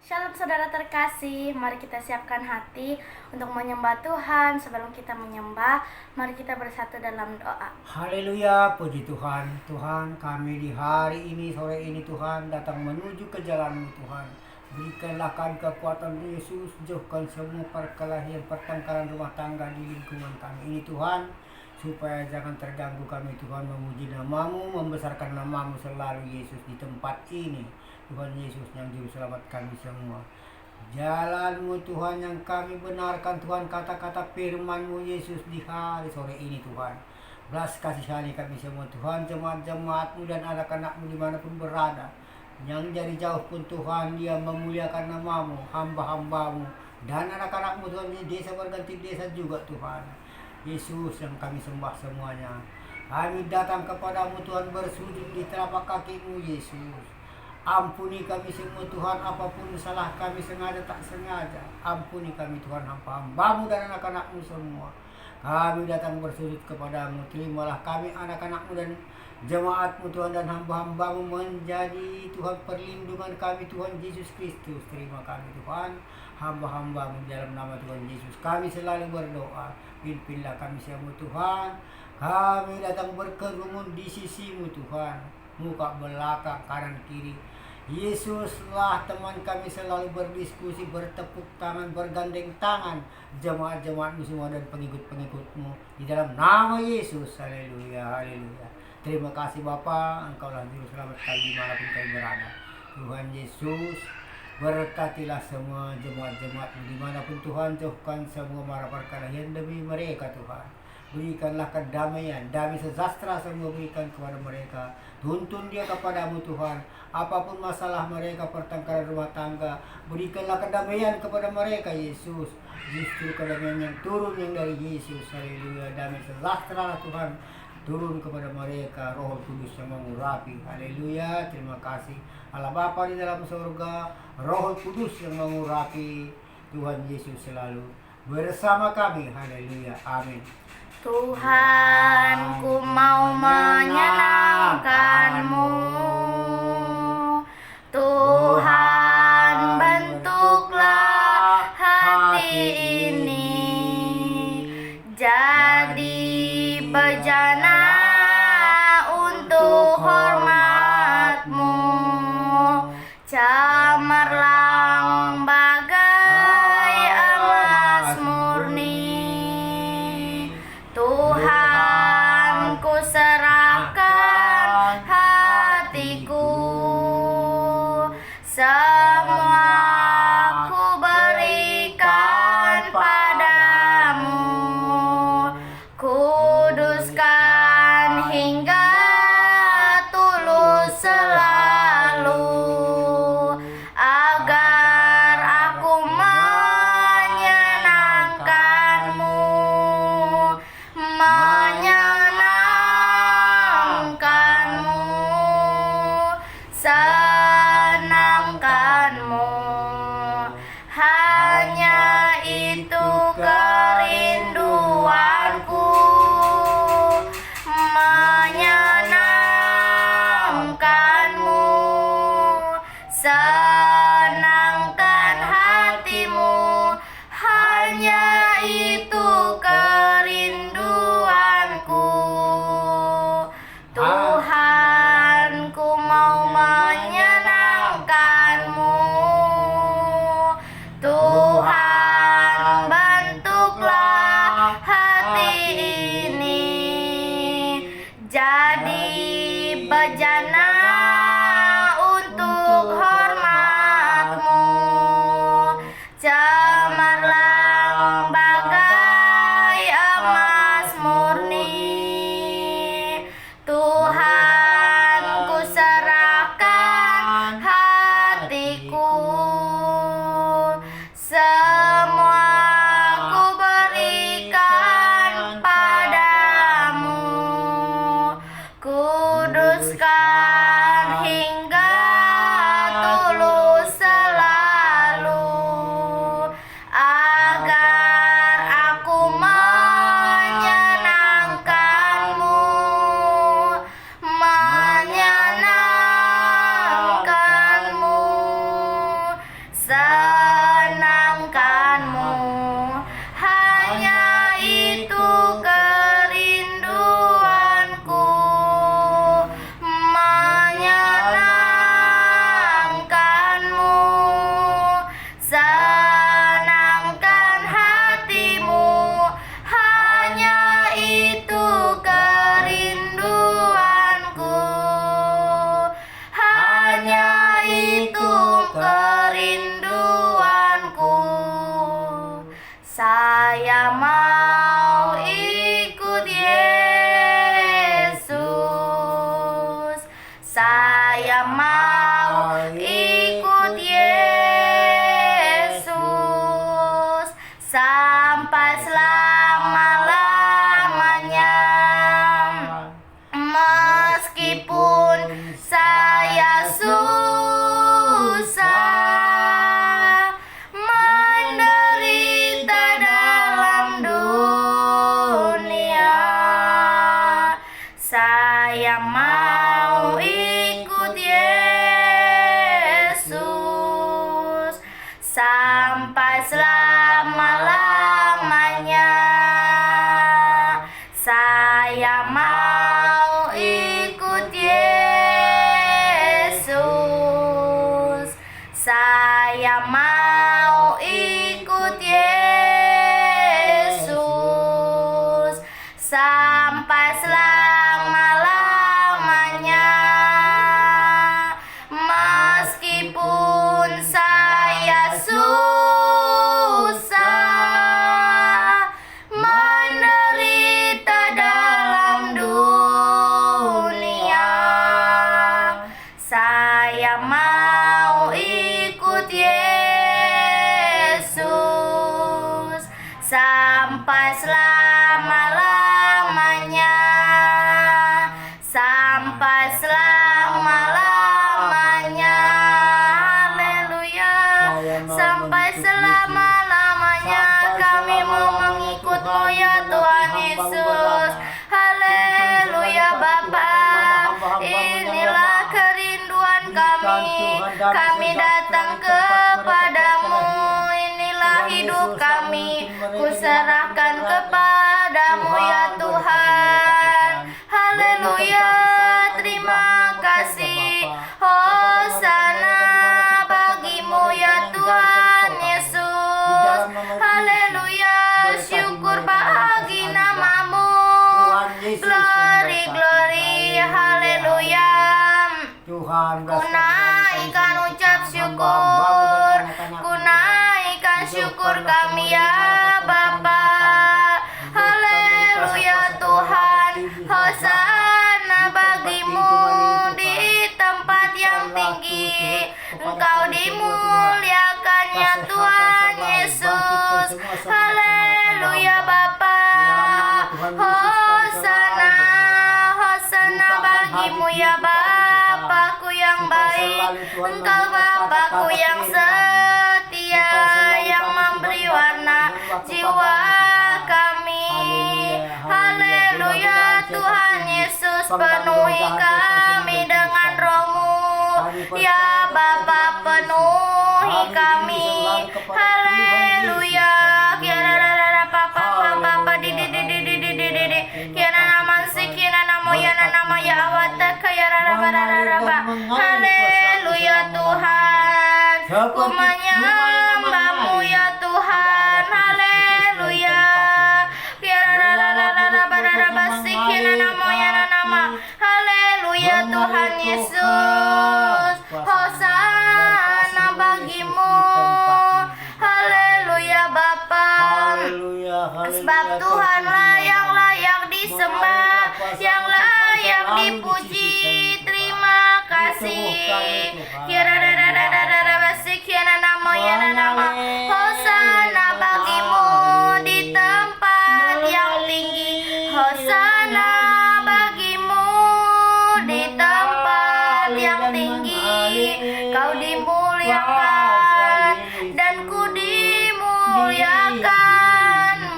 Shalom saudara terkasih, mari kita siapkan hati untuk menyembah Tuhan. Sebelum kita menyembah, mari kita bersatu dalam doa. Haleluya, puji Tuhan. Tuhan, kami di hari ini, sore ini Tuhan, datang menuju ke jalan-Mu Tuhan. Berikanlah kami kekuatan Yesus, jauhkan semua perkelahian, pertengkaran rumah tangga di lingkungan kami ini Tuhan. Supaya jangan terganggu kami Tuhan, memuji nama-Mu, membesarkan nama-Mu selalu Yesus di tempat ini. Tuhan Yesus yang juru selamat kami semua. Jalan-Mu Tuhan yang kami benarkan Tuhan, kata-kata firman-Mu Yesus di hari sore ini Tuhan. Belas kasihani kami semua Tuhan, jemaat-jemaat-Mu dan anak-anak-Mu dimanapun berada. Yang dari jauh pun Tuhan, dia memuliakan nama-Mu, hamba-hamba-Mu dan anak-anak-Mu Tuhan di desa berganti desa juga Tuhan. Yesus yang kami sembah semuanya. Kami datang kepadamu Tuhan, bersujud di telapak kaki-Mu Yesus. Ampuni kami semua Tuhan, apapun salah kami sengaja tak sengaja. Ampuni kami Tuhan, hamba-Mu dan anak-anak-Mu semua. Kami datang bersujud kepadamu. Terimalah kami anak-anak-Mu dan jemaat-Mu Tuhan, dan hamba-hamba-Mu menjadi Tuhan perlindungan kami Tuhan Yesus Kristus. Terima kami Tuhan, hamba-hamba-Mu dalam nama Tuhan Yesus. Kami selalu berdoa, pimpinlah kami semua Tuhan. Kami datang berkerumun di sisi-Mu Tuhan, muka belakang kanan kiri. Yesuslah teman kami, selalu berdiskusi, bertepuk tangan, bergandeng tangan, jemaat-jemaat-Mu semua dan pengikut-pengikut-Mu di dalam nama Yesus. Haleluya, haleluya. Terima kasih Bapa, Engkaulah juru selamat kami dimanapun kami berada. Tuhan Yesus, berkatilah semua jemaat-jemaat-Mu dimanapun Tuhan, jauhkan semua mara perkelahian demi mereka Tuhan. Berikanlah kedamaian, damai sejahtera semua berikan kepada mereka. Tuntun dia kepadamu Tuhan. Apapun masalah mereka, pertengkaran rumah tangga, berikanlah kedamaian kepada mereka Yesus. Justru kedamaian yang turun yang dari Yesus. Haleluya, damai sejahtera Tuhan turun kepada mereka. Roh Kudus yang mengurapi. Haleluya, terima kasih Allah Bapa di dalam surga, Roh Kudus yang mengurapi. Tuhan Yesus selalu bersama kami. Haleluya, amin. Tuhan, ku mau menyenangkan-Mu. Tuhan, bentuklah hati ini jadi bejana untuk hormat-Mu. Cemerlang bagai emas murni. Tuhan, ku serahkan hatiku. Saya mau ikut Yesus sampai selama-lamanya. Meskipun saya susah menderita dalam dunia, saya mau ikut Yesus sampai selama-lamanya, sampai selama-lamanya. Haleluya, sampai selama-lamanya kami mau mengikut-Mu ya Tuhan Yesus. Haleluya Bapa, inilah kerinduan kami datang kepadamu. Inilah hidup kami, ku serahkan kepadamu ya Tuhan. Haleluya, terima kasih. Hosana bagimu ya Tuhan Yesus. Haleluya, syukur bagi namamu. Glory, glory, haleluya. Ku naikkan ucap syukur, ku naikkan syukur kami ya Bapa. Haleluya Tuhan, hosana bagimu di tempat yang tinggi. Engkau dimuliakan ya Tuhan Yesus. Haleluya Bapa, hosana, hosana bagimu ya Bapakku yang baik. Engkau Bapakku yang setia, yang memberi warna jiwa kami. Haleluya Tuhan Yesus, penuhi kami dengan Roh-Mu ya Bapa, penuhi kami. Haleluya, kiara papa papa di kiara nama si kiara namo ya nama ya awata kiara raba. Haleluya Tuhan, ku menyembah-Mu ya Tuhan. Haleluya, kiara raba si kiara namo ya nama. Haleluya Tuhan Yesus, hosana bagimu. Haleluya Bapa, sebab Tuhanlah yang layak disembah, yang layak dipuji. Terima kasih. Kiara basi kiara namo ya nama. Hosana bagimu di tempat yang tinggi. Hosana bagimu di tempat yang tinggi. Kau dimuliakan dan ku dimuliakan,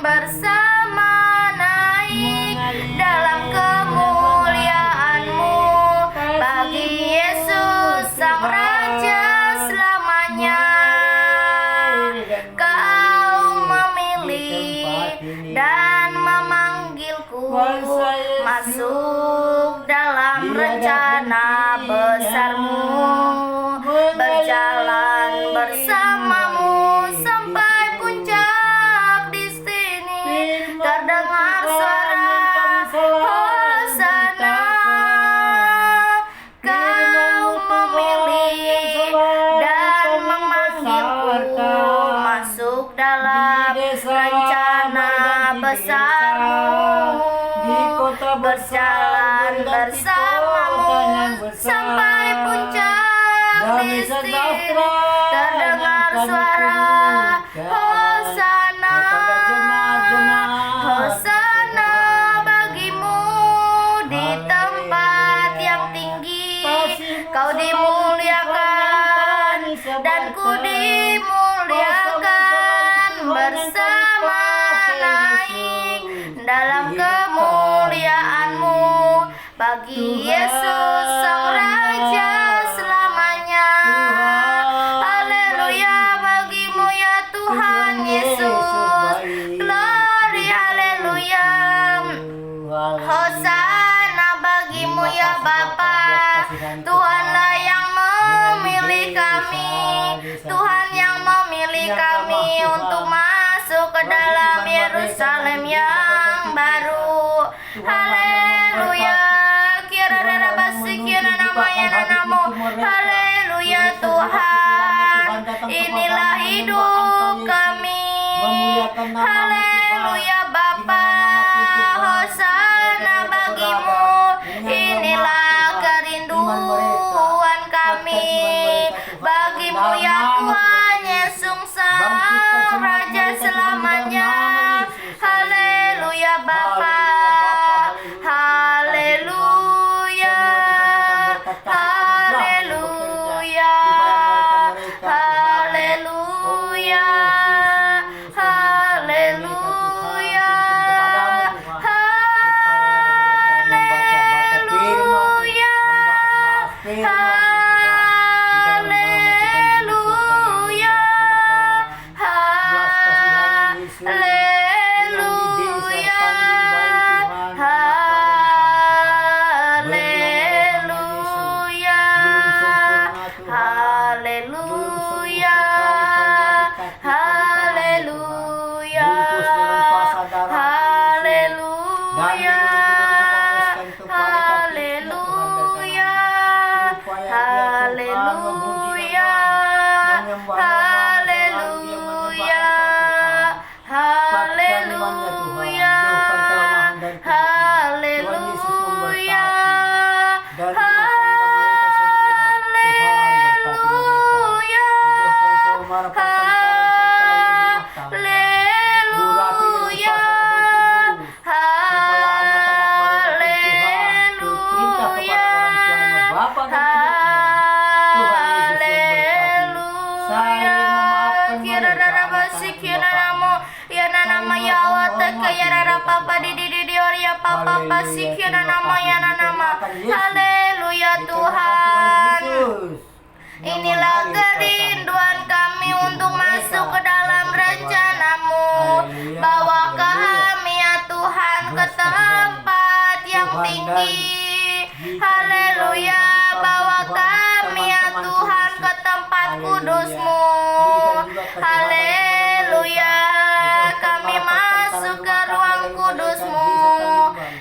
bersama naik dalam kemuliaan-Mu. Bagi Yesus Sang Raja selamanya, Kau memilih dan memanggilku masuk dalam rencana besar-Mu, berjalan bersama-Mu sampai puncak di sini. Terdengar suara hosana, Kau memilih dan memanggilku masuk dalam rencana besar-Mu, berjalan bersama-Mu sampai puncak di sini. Terdengar suara hosana, hosana bagimu di tempat yang tinggi. Kau dimuliakan dan ku dimuliakan, bersama naik dalam kemuliaan-Mu. Bagi Yesus Sang Raja selamanya. Haleluya bagimu ya Tuhan Yesus. Glory, haleluya. Hosana bagimu ya Bapa. Tuhanlah yang memilih kami. datang inilah kepadamu, hidup menyembah Engkau, Yesus. kami. Memuliakan namamu, Tuhan. Haleluya Bapa, Dimanapun, Tuhan, hosana mereka bagimu. berada. Dengan Inilah lemah, Tuhan, kerinduan iman mereka. kami. Kuatkan iman mereka, Tuhan. Bagimu Dalam ya nama Tuhan Yesus. Yesus Bangkitkan semangat Raja mereka, Tuhan, selamanya. dalam nama Yesus. Haleluya Bapa, haleluya, haleluya, haleluya, haleluya, haleluya, haleluya, haleluya, haleluya, haleluya, haleluya, haleluya, haleluya, haleluya, haleluya, haleluya, haleluya, haleluya Tuhan. Inilah kerinduan kami untuk masuk ke dalam rencana-Mu. Bawa kami ya Tuhan ke tempat yang tinggi. Haleluya, bawa kami ya Tuhan ke tempat kudus-Mu. Haleluya, kami masuk ke ruang kudus-Mu.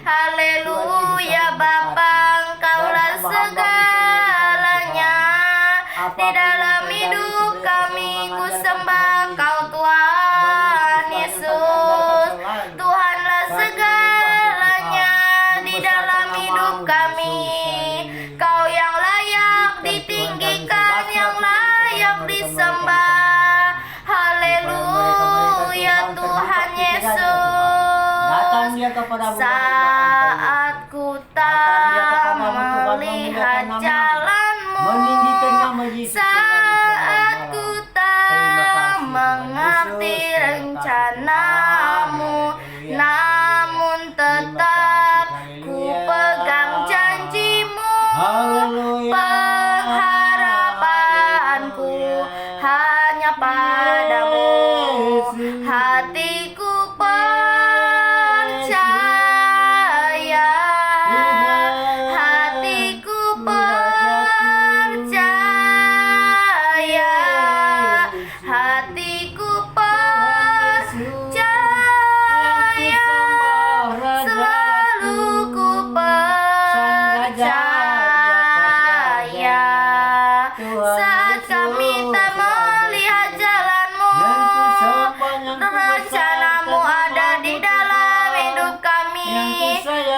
Haleluya Bapa, Engkaulah segalanya. Di dalam hidup kami ku sembah Kau Tuhan Yesus. Tuhanlah segalanya di dalam hidup kami. Kau yang layak ditinggikan, yang layak disembah. Haleluya Tuhan Yesus. Saat ku tak melihat jalan-Mu, saat ku tak mengerti rencana-Mu, namun tetap ku pegang janji-Mu. Pengharapanku hanya padamu. Hatiku percaya, hatiku percaya, hatiku percaya, selalu ku percaya. Saat kami tak melihat jalan-Mu, rencana-Mu ada di dalam hidup kami.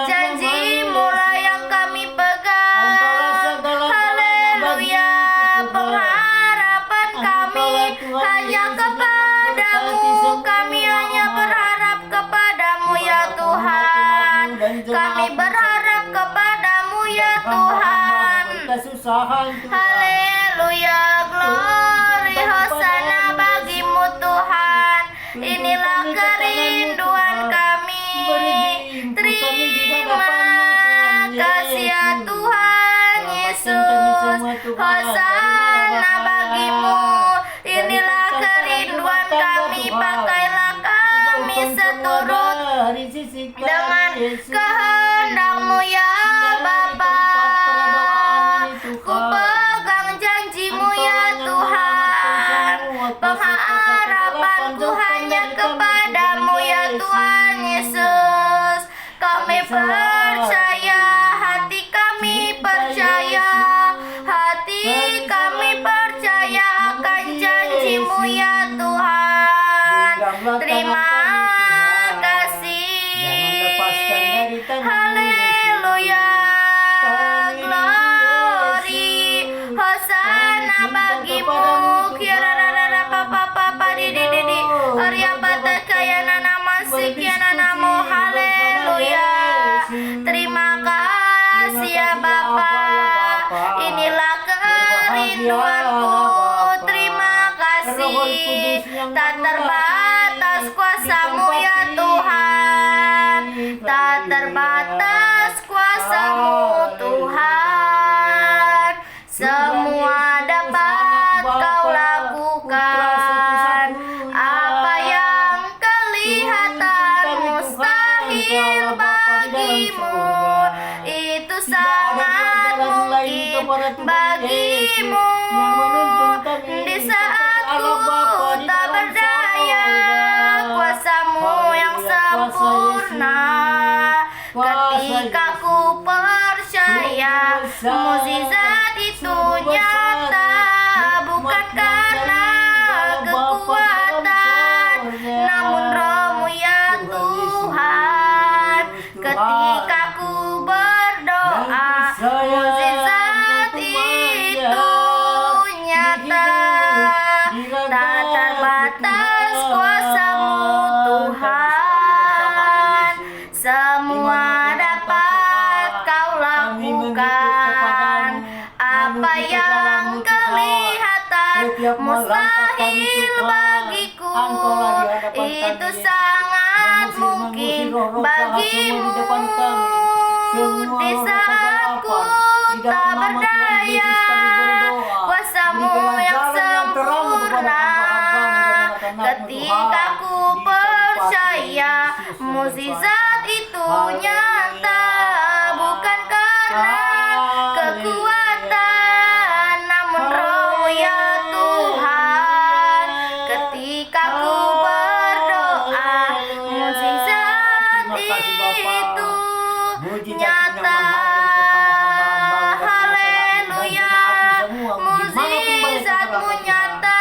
Janji-Mu lah yang kami pegang. Haleluya, pengharapan kami hanya kepadamu. Kami hanya berharap kepadamu ya Tuhan. Kami berharap kepadamu ya Tuhan. Haleluya, glory, hosana bagimu Tuhan. Inilah kerinduan kami. Terima kasih ya Tuhan Yesus. Hosana bagimu. Inilah kerinduan kami. Pakailah kami seturut dengan kehendak-Mu ya Bapa. Ku pegang janji-Mu ya Tuhan. Pengharapanku hanya kepadamu ya Tuhan Yesus. Kami percaya, hati kami percaya, hati kami percaya akan janji ya Tuhan. Genggamlah Terima tangan kami, Tuhan. kasih. Jangan lepaskan dari tangan-Mu, Haleluya, Kami glory, Yesus. Hosana Kami cinta bagimu. kepadamu, Kiararara papa papa di Arya bata kaya nama sekian namo. Haleluya. Terima kasih ya Bapa. Inilah kerinduanku. Terima kasih. Tak terbatas kuasa-Mu ya Tuhan. Tak terbatas kuasa-Mu Tuhan. Semua dapat Kau lakukan. Apa yang kelihatan mustahil bagimu, itu sangat mungkin bagimu. Di saat ku tak berdaya, kuasa-Mu yang sempurna. Ketika ku percaya mukjizat itu nyata, bukan karena kekuatan, namun Roh-Mu ya Tuhan. Ketika ku berdoa, mukjizat itu nyata. Tak terbatas kuasa-Mu Tuhan. Semua dapat Kau lakukan. Apa yang kelihatan mustahil bagiku, itu sangat mungkin bagimu. Di saat ku tak berdaya, kuasa-Mu yang sempurna. Ketika ku percaya mukjizat itu nyata, bukan karena kekuatan, namun Roh-Mu ya Tuhan. Ketika ku berdoa, mukjizat itu nyata. Haleluya, mukjizat-Mu nyata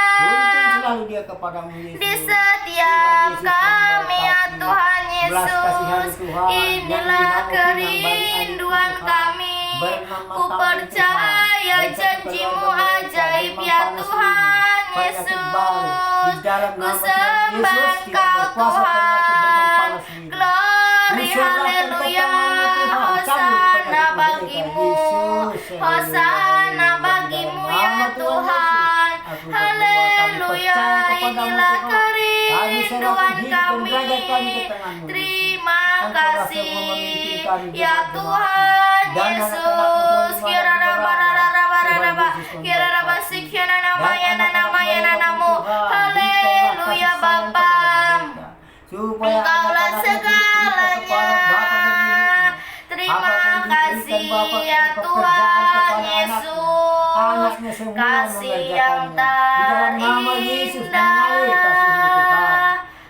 di setiap kami ya Tuhan Yesus. Inilah kerinduan kami. Ku percaya janji-Mu ajaib ya Tuhan Yesus. Ku sembah Engkau Tuhan. Glory, haleluya. Hosana bagimu. Hosana bagimu ya Tuhan. Haleluya. Inilah kerinduan kami. Terima kasih ya Tuhan Yesus. Haleluya Bapa. Engkaulah segalanya. Terima kasih ya Tuhan Yesus. Kasih yang terindah,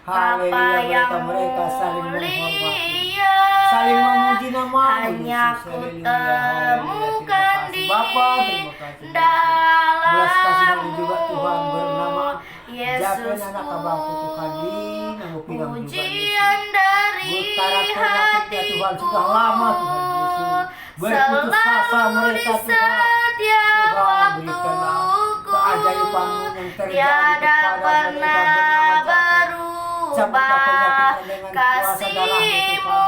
Bapa yang mulia, saling memuji nama hanya Yesus. ku Haleluya. temukan di Bapa, terima kasih. Belas kasihan juga Tuhan bernama Yesus. Japen anak abangku Tuhan di nama pinang juga Pujian dari Utara penyakitnya Tuhan sudah lama Tuhan Yesus berputus asa selalu di mereka Tuhan. setiap Tuhan berikanlah waktuku, keajaiban-Mu yang terjadi tiada kepada pernah mereka bernama berubah kasih-Mu.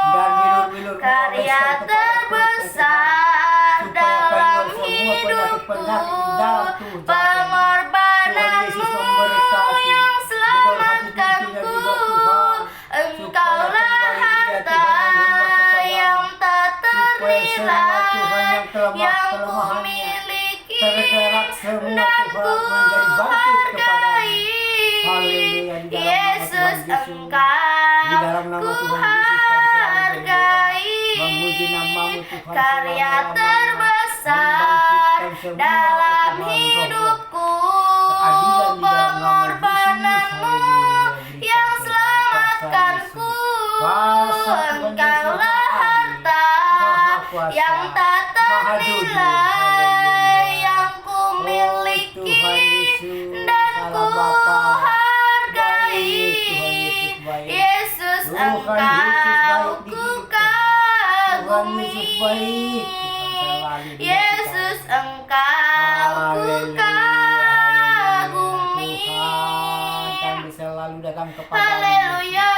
dan bilur-bilur Karya terbesar dalam hidupku, pengorbanan-Mu yang selamatkanku. Engkaulah harta yang tak ternilai yang ku miliki dan ku hargai. Yesus, Engkau ku hargai. Karya terbesar dalam hidupku, pengorbanan-Mu yang selamatkanku. Engkaulah harta yang tak ternilai yang ku miliki dan ku baik, Tuhan selalu di Yesus, Engkau ku kagumi. Tuhan, kami selalu datang kepada Haleluya.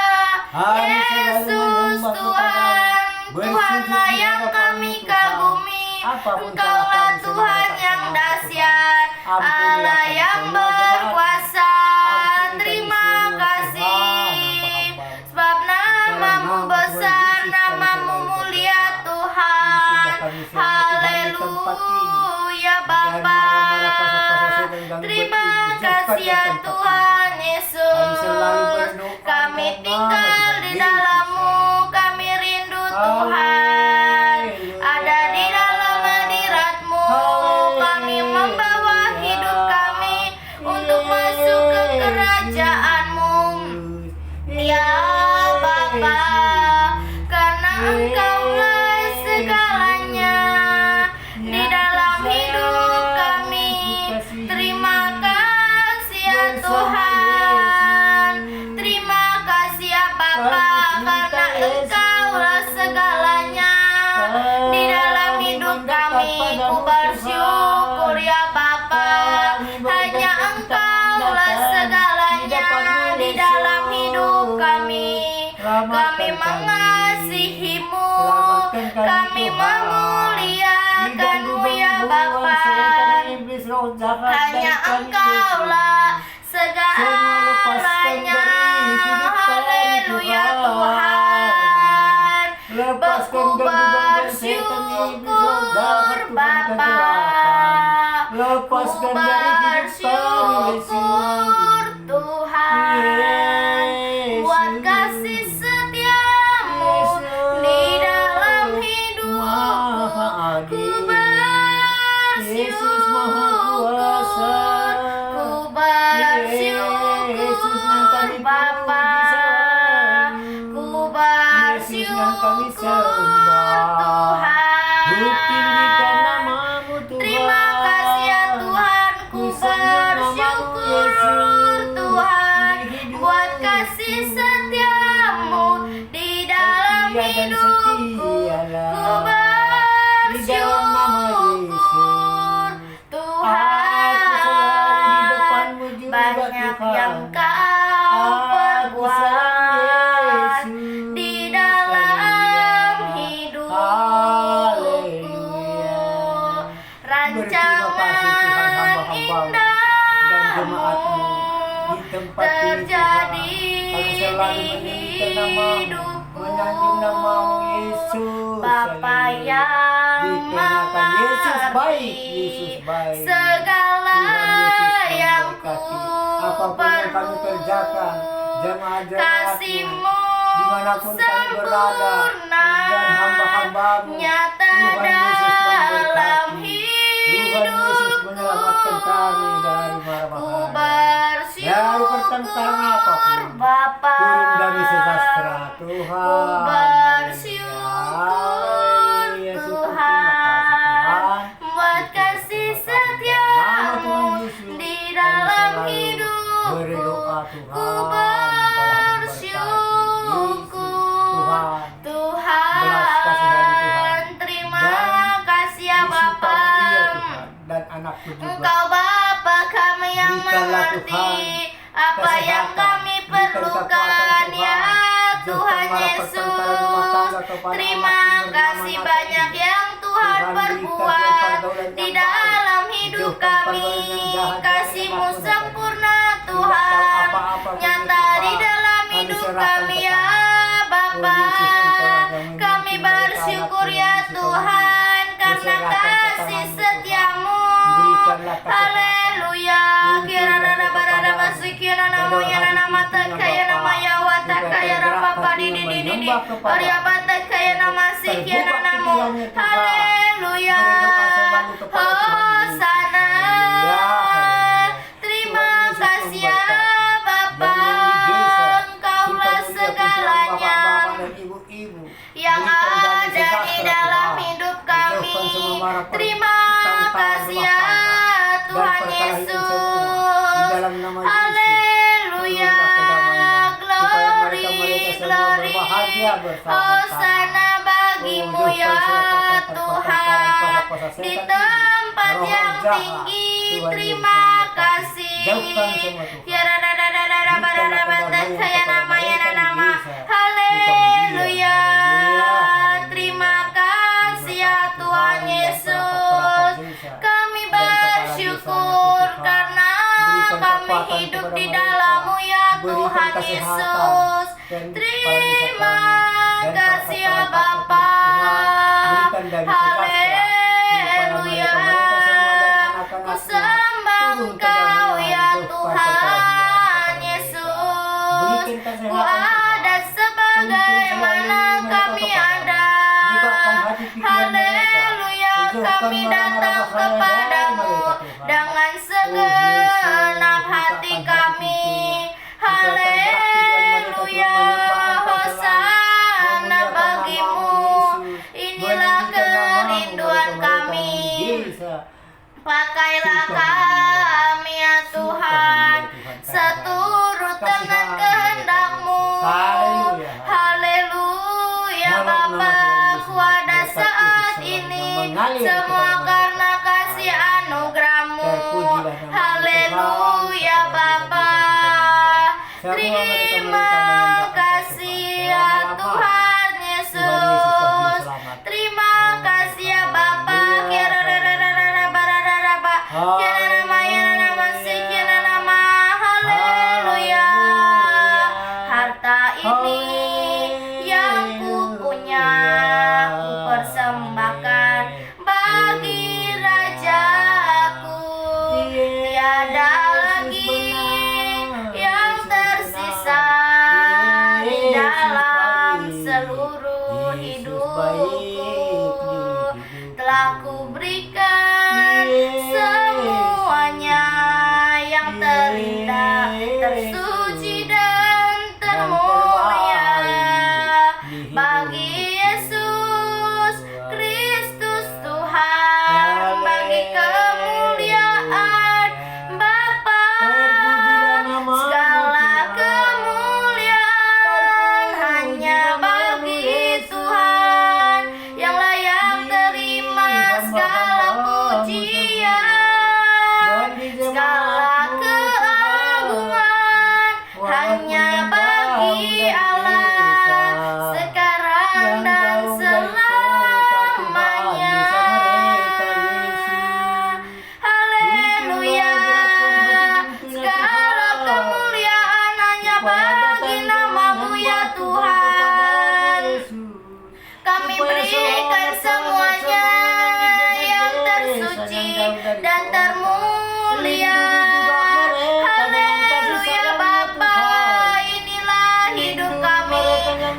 Kami selalu Yesus menyembah Tuhan, Bersujud Tuhanlah di yang hadapan-Mu, kami Tuhan. kagumi. Apapun Engkaulah salah kami, Tuhan semua yang tak dahsyat, senang, Tuhan. Ampunilah Allah kami yang semua jemaat. berkuasa. Ampuni kami Terima semua, kasih, Tuhan, hamba-Hamba-Mu. sebab namamu Dalam nama besar, Tuhan Yesus, kami namamu selalu mulia berdoa. Tuhan. Pimpinlah kami semua, Tuhan, di tempat ini. Haleluya Jangan Bapa. marah-marah kuasa-kuasa setan yang ganggu Terima beribadah. kasih ya Jauhkan dari tempat Tuhan ini. Yesus. Kami selalu berdoa Kami dalam nama tinggal Tuhan di Yesus. dalam-Mu, kami rindu Tuhan. Haleluya. Ada di dalam hadirat-Mu, kami membawa hidup kami untuk masuk ke kerajaan-Mu. Ya Bapa, karena Engkaulah segalanya di dalam hidup kami. Terima kasih ya Tuhan. Terima kasih ya Bapa, karena Engkaulah segalanya di dalam hidup kami. Ku bersyukur ya Bapa, hanya Engkaulah segalanya di dalam hidup kami. Kami mengasihi-Mu, kami memuliakan-Mu ya Bapa. Hanya Engkaulah segalanya. Haleluya Tuhan. Ku bersyukur Bapa. Ku bersyukur Tuhan buat kasih setia-Mu di dalam hidupku. Ku bersyukur Bapa. Ku bersyukur Tuhan. Terima kasih ya Tuhan. Ku bersyukur Tuhan buat kasih setia-Mu di dalam hidupku. Ku bersyukur Tuhan. Banyak yang Kau perbuat di dalam hidupku. Rancangan indah-Mu terjadi di hidupku. Bapa yang mengerti segala yang ku kerjakan, jangan kasih-Mu dimanapun kami berada, sempurna dan hamba-hamba-Mu, nyata Tuhan Yesus dalam memberkati. Tuhan Yesus menyelamatkan kami dari mara Ku bahaya, dari pertengkaran apapun. bersyukur Bapa. Turun dari sejahtera Tuhan. Ku bersyukur Yesus, Tuhan buat kasih setia-Mu di dalam hidupku. berdoa Tuhan. Ku bersyukur Tuhan. Terima kasih ya Bapa. Dan anakku juga. Engkau Bapa kami yang Berikanlah mengerti Tuhan apa yang kesehatan, kami berikan perlukan kekuatan ya Tuhan. Tuhan Jauhkan mara pertengkaran rumah tangga Yesus. kepada Terima anak kasih bernama banyak Natal. yang Tuhan Tuhan, berikan perbuat pergaulan di yang dalam baik. hidup Jauhkan kami. pergaulan yang jahat dari Kasih-Mu anak-Mu, sempurna Tidak Tuhan tahu apa-apa pun nyata Tuhan. di dalam Kami hidup serahkan kami ke ya Tangan. Bapa. Oh, Yesus, Engkaulah yang Kami memimpin mereka, bersyukur anak-Mu ya yang suka Tuhan karena Kuserahkan ke kasih tangan-Mu, setia-Mu. Berikanlah kesehatan. Haleluya. Kira nana barada basikiana nama ya nana mata kaya nama ya wata kaya rapapa di Arya bata kaya nama sikiana namo. Haleluya. Hosana. Terima kasih ya Bapa. Engkaulah segalanya yang ada di dalam hidup kami. Terima kasih ya Tuhan Yesus. Haleluya. Glory, glory. Hosana bagi bagimu ya Tuhan. Di tempat yang tinggi terima kasih. Ya nama haleluya. Terima kasih ya Tuhan Yesus. Kami bersyukur karena kami hidup di dalam-Mu ya Tuhan Yesus. Terima kasih ya Bapa. Haleluya. Ku sembah Engkau ya Tuhan Yesus. Ku ada sebagaimana kami ada. Haleluya. Kami datang kepadamu dengan segenap hati kami. Haleluya. Hosana bagimu. Inilah kerinduan kami. Pakailah kami ya Tuhan, seturut dengan kehendak-Mu. Haleluya Bapa. Ku ada saat ini semua karena kasih anugerah-Mu. Haleluya Bapa. Terima kasih ya Tuhan Yesus. Terima kasih ya Bapa. Haleluya. Harta ini yang ku punya, ku persembahkan bagi Rajaku. Tiada lagi yang tersisa di dalam seluruh hidupku. Telah ku berikan semuanya yang terindah, tersuci dan termulia bagi Yesus Kristus Tuhan, bagi kemuliaan Bapa. Segala kemuliaan hanya bagi Tuhan yang layak terima segala pujian. Segala keagungan hanya bagi Allah sekarang dan selamanya. Haleluya. Segala kemuliaan hanya bagi nama-Mu ya Tuhan. Kami berikan semuanya yang tersuci dan termulia. Haleluya Bapa. Inilah hidup kami,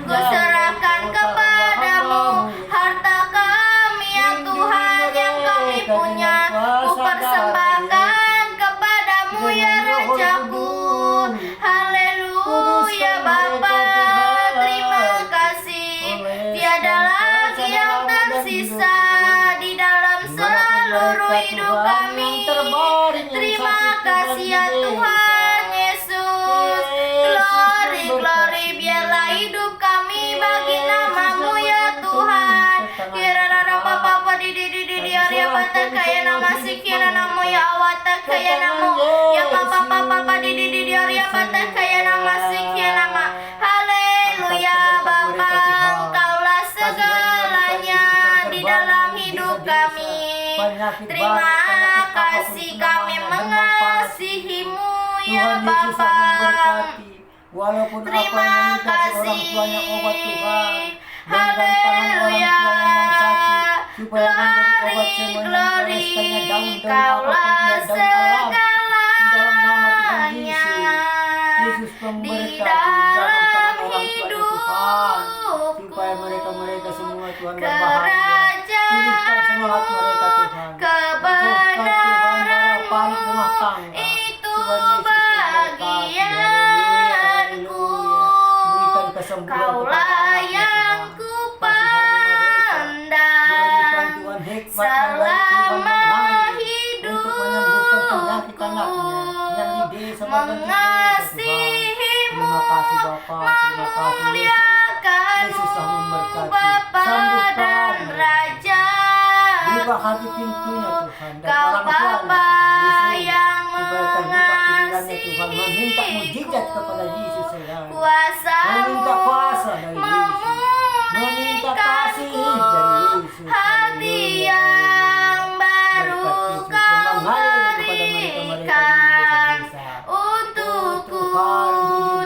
ku serahkan kepadamu. Harta kami ya Tuhan yang kami punya, ku persembahkan kepadamu ya Rajaku. Haleluya Bapa. Terima kasih. Tiada lagi yang tersisa di dalam seluruh hidup kami. Terima kasih ya Tuhan Yesus. Glory, glory, biarlah hidup kami bagi nama-Mu ya Tuhan. Kirana Bapa di Arya Bata kaya nama sikira namu ya awata kaya namu ya Papa di Arya Bata kaya nama sikira nama. Haleluya Bapa, Engkaulah segalanya di dalam hidup kami. Terima kasih kami mengasihi-Mu ya Bapa. Terima kasih. Haleluya. Glory, glory, Kaulah segalanya di dalam hidupku. Kerajaan-Mu, kebenaran-Mu, itu bagianku. Kaulah yang kupandang selama hidupku, mengasihi-Mu, memuliakan Yesus telah memberkati. Bapa dan Sembuhkan. Raja. Buka hati pintunya Tuhan. Dan Kau orang tuanya Bapa Yesus, yang supaya terbuka pikirannya Tuhan. Meminta mujizat kepada Yesus sekarang. Meminta kuasa dari Yesus. Meminta kasih dari Yesus. hati yang baru kau berikan untukku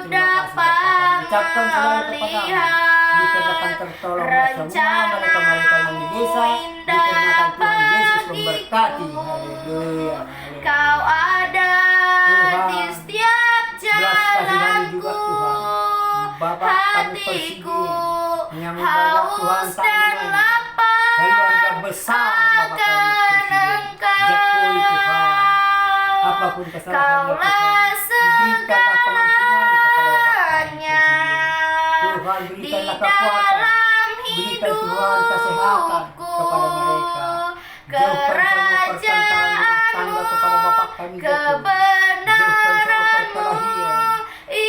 dapat melihat dikarenakan tertolong semua mereka-mereka yang di desa, dikarenakan Tuhan Yesus memberkati. Haleluya. Kau ada di setiap jalanku. Hatiku haus dan lapar keluarga besar Bapak kami Presiden Jokowi Tuhan, apapun kesalahannya Tuhan, berikanlah penampilan kepada Bapak Tuhan, berikanlah kekuatan, berikan Tuhan kesehatan kepada mereka, jauhkan semua pertentangan tangga kepada Bapak kami Jokowi, jauhkan semua perkelahian,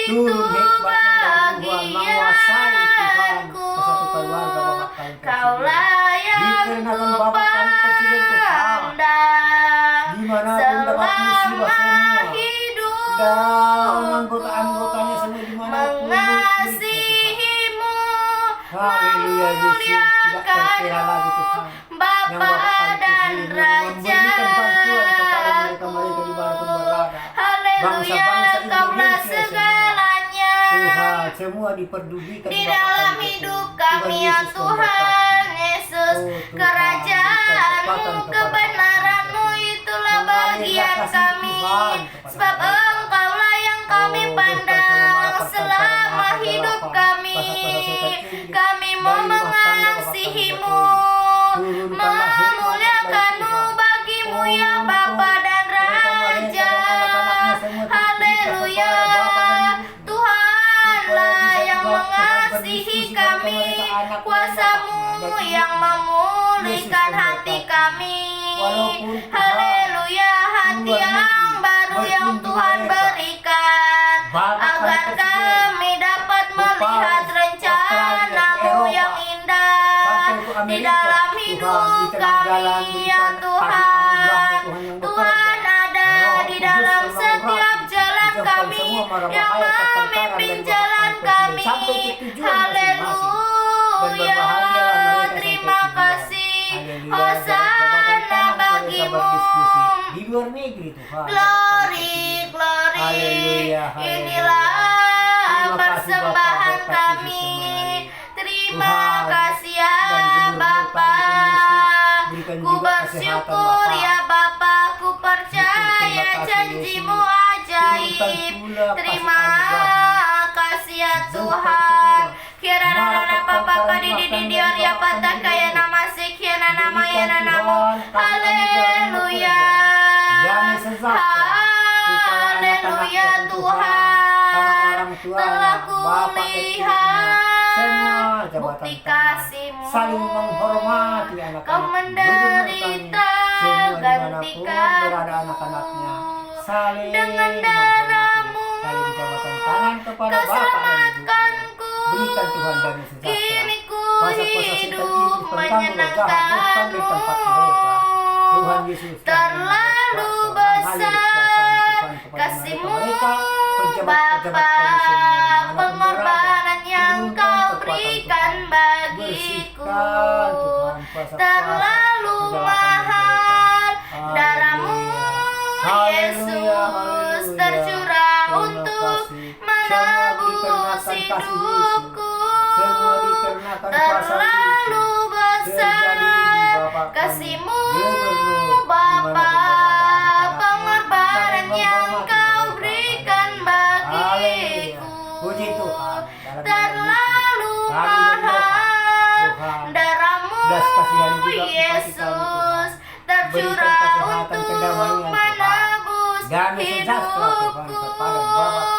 turun hikmatnya dari Tuhan, menguasai Tuhan ke satu keluarga Bapak kami Kaulah yang dikarenakan Bapak kami Presiden Tuhan, dimanapun dapat musibah semua, dan anggota-anggotanya semua dimanapun mengasihimu, haleluya Yesus, tidak terkira lagi Tuhan, yang Bapak kami Presiden memberikan bantuan kepada mereka-mereka di mana pun berada, bangsa-bangsa Indonesia segalanya Tuhan, semua diperdulikan di dalam hidup kami ya Tuhan Yesus. Kerajaanmu, kebenaranmu itulah bagian kami, sebab Engkaulah yang kami pandang selama hidup kami. Kami mau mengasihimu, memuliakanmu, bagimu ya Bapa dan Raja. Haleluya. Tuhanlah yang mengasihi kami, kuasa-Mu yang memulihkan hati kami. Haleluya, hati yang baru yang Tuhan berikan, agar kami dapat melihat rencana-Mu yang indah di dalam hidup kami ya Tuhan. Tuhan ada di dalam setiap jalan kami, yang memimpin jalan kami. Haleluya, terima kasih. Hosana bagimu. Di luar negeri Tuhan. Glory, glory. Haleluya, haleluya. Inilah Terima kasih, persembahan Bapak, kami. Terima kasih ya Bapa. Berikan Ku juga kesehatan, bersyukur Bapak. ya Bapa. Ku percaya Terima kasih, janji-Mu Yesus. ajaib. Turunkan pula Terima kasih kasih ya Jauhkan Tuhan. semua Kira nana papa di area pada kaya nama sekian nama ya namamu. Haleluya. Damai sejahtera supaya Haleluya anak-anaknya Tuhan, sama orang tuanya, telah ku bapak dan ibunya, semua lihat jabatan bukti kami kasih-Mu. saling menghormati Kau anak-anak gubernur kami, menderita, semua dimanapun gantikan berada anak-anaknya saling dengan menghormati, darah-Mu. saling jabatan tangan kepada Kau bapak dan ibu. selamatkanku. Berikan Tuhan damai sejahtera. Kini ku Kuasa-kuasa setan hidup iblis pengganggu roh jahat jauhkan dari tempat mereka. Tuhan Yesus terlalu besar kasih-Mu Bapa, pengorbanan yang Kau berikan bagiku terlalu mahal. Darah-Mu Yesus tercurah untuk menebus hidupku. Terlalu besar kasih-Mu Bapa, pengorbanan yang Kau berikan bagiku terlalu mahal. Darah-Mu Yesus tercurah untuk menebus hidupku.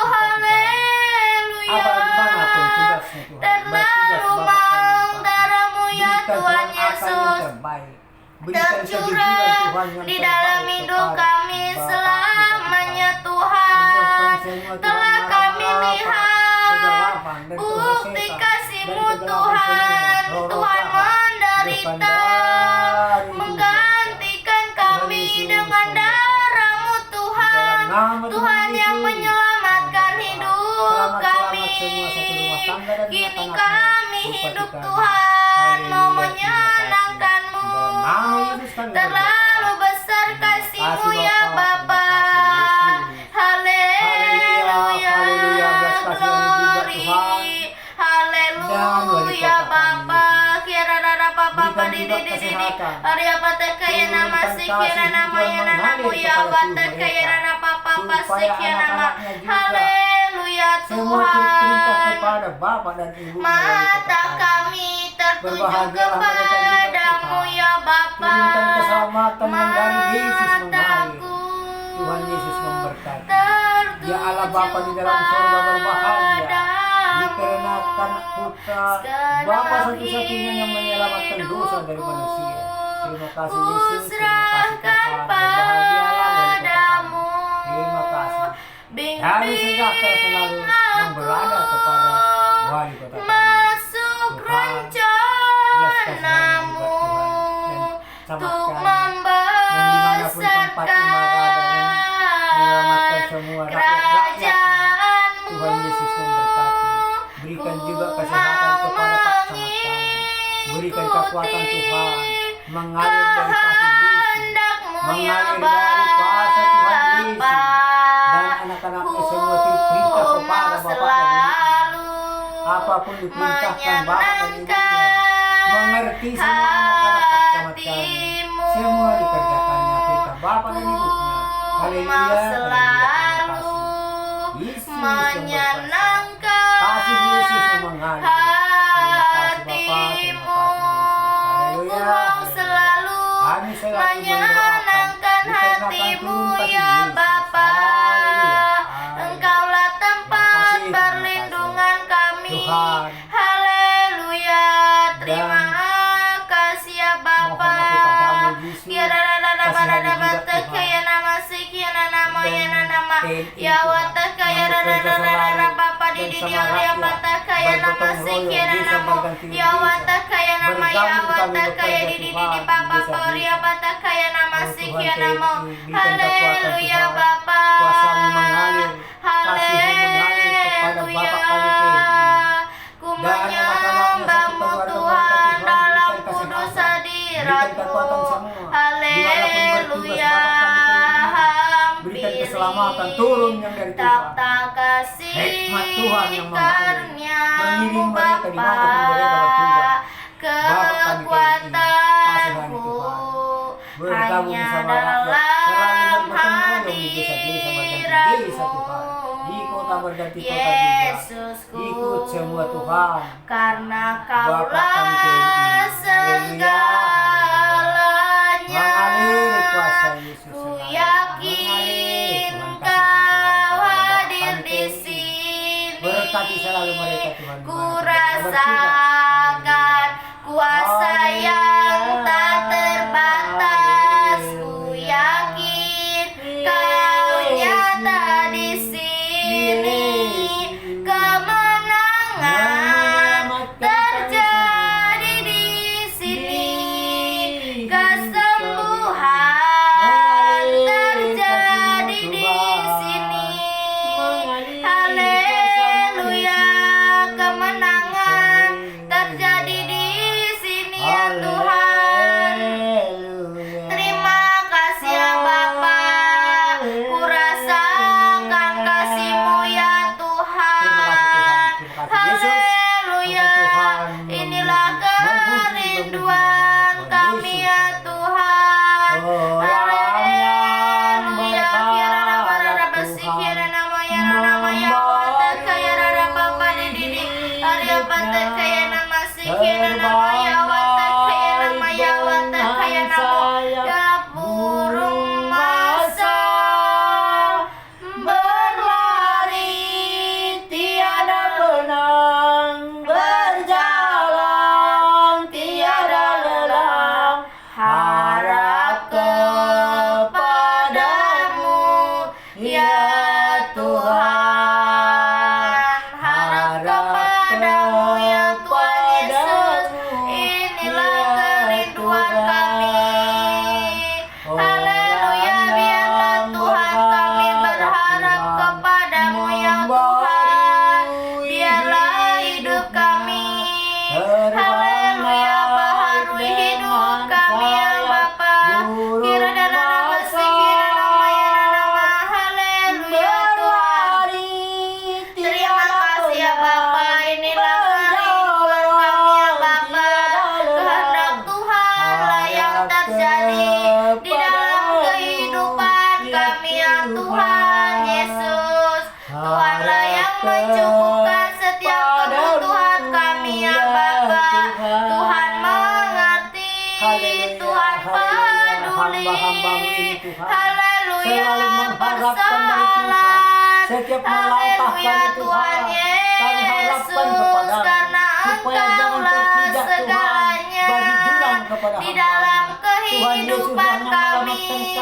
Haleluya. Terlalu mahal darah-Mu ya Tuhan Yesus tercurah di dalam hidup kami selamanya Tuhan. Telah kami lihat bukti kasih-Mu Tuhan, Tuhan menderita, menggantikan kami dengan darah-Mu Tuhan. Tuhan yang menyelamatkan hidup kami. Kini kami hidup Tuhan, mau menyenangkan-Mu. Terlalu besar kasih-Mu ya Bapa. Haleluya, glory. Haleluya Bapa. Kira rara papa di Arya pata kaya nama sikira nama ya nanamu ya pata kaya rara papa pasikya nama. Haleluya Tuhan. Mata kami tertuju kepadamu ya Bapa. Mataku Tuhan Yesus memberkati. Ya Allah Bapa di dalam surga berbahagia dikarenakan putra Bapa satu-satunya yang menyelamatkan dosa dari manusia. Terima kasih Yesus, terima kasih Tuhan. Berbahagialah padamu. Terima kasih. Hari sejahtera selalu yang berada kepada wali kota kami. Masuk rencanamu untuk membesarkan kerajaanmu. Tuhan Yesus memberkati. Berikan juga kesehatan kepada Pak Camat kami. Berikan kekuatan Tuhan mengalir dari kasih Yesus, mengalir dari kuasa Tuhan Yesus, dan anak-anaknya semua diperintah kepada Bapak dan Ibu. Apapun diperintahkan Bapak dan Ibunya, mengerti semua anak-anak Pak Camat kami. Semua dikerjakannya perintah Bapak dan Ibunya. Haleluya, haleluya, terima kasih. Yesus kasih Yesus yang mengalir. Terima kasih Bapa, terima kasih Yesus. Haleluya. Selalu Kami selalu menyenangkan hatimu ya Bapa. Engkaulah tempat perlindungan kami. Haleluya. Terima kasih ya Bapa. Kaya nama sekian nama ya nama ya wata kaya rara Bapa di ya wata kaya nama sekian nama ya wata kaya nama ya wata kaya di Bapa ya wata kaya nama sekian nama. Haleluya Bapa. Haleluya. Ku menyembahmu Tuhan dalam kudus hadirat-Mu. Haleluya. Berikan keselamatan turun yang dari Tuhan. Tahta kasih Hikmat Tuhan yang karuniamu mereka dimanapun mereka bertugas. Kekuatanku hanya dalam hadirat-Mu. Di kota berganti kota juga. Yesusku, ikut semua Tuhan. karena Bapak Kaulah kami TNI. segalanya. Mengalir kuasa Yesus Ku selalu. yakin Mengalir Tuhan, kasih Kau kepada Bapak hadir kami di TNI. sini. Berkati selalu mereka Tuhan. Ku dimanapun mereka bertugas. rasakan kuasa yang tak terbatas. Ku yakin Kau nyata di sini. Kemenangan terjadi di sini. Kesembuhan terjadi di sini. Haleluya. Kemenangan terjadi di sini ya Tuhan. Terima kasih ya Bapa. Ku rasakan kasih-Mu ya Tuhan. Haleluya. Inilah kerinduan kami ya Tuhan. Haleluya. Kira rara basi kira nama ya wata kaya rara Bapa di Arya pata kaya nama si kira nama ya wata kaya nama ya wata kaya nama ya burung masa berlari tiada benang, berjalan tiada lelah, harap kepadamu ya Tuhan, harap kepadamu ya Tuhan. mencukupkan setiap kebutuhan kami ya Bapa. Tuhan mengerti, Tuhan peduli. Haleluya, bersalah. Haleluya Tuhan Yesus, karena Engkaulah segalanya di dalam kehidupan kami.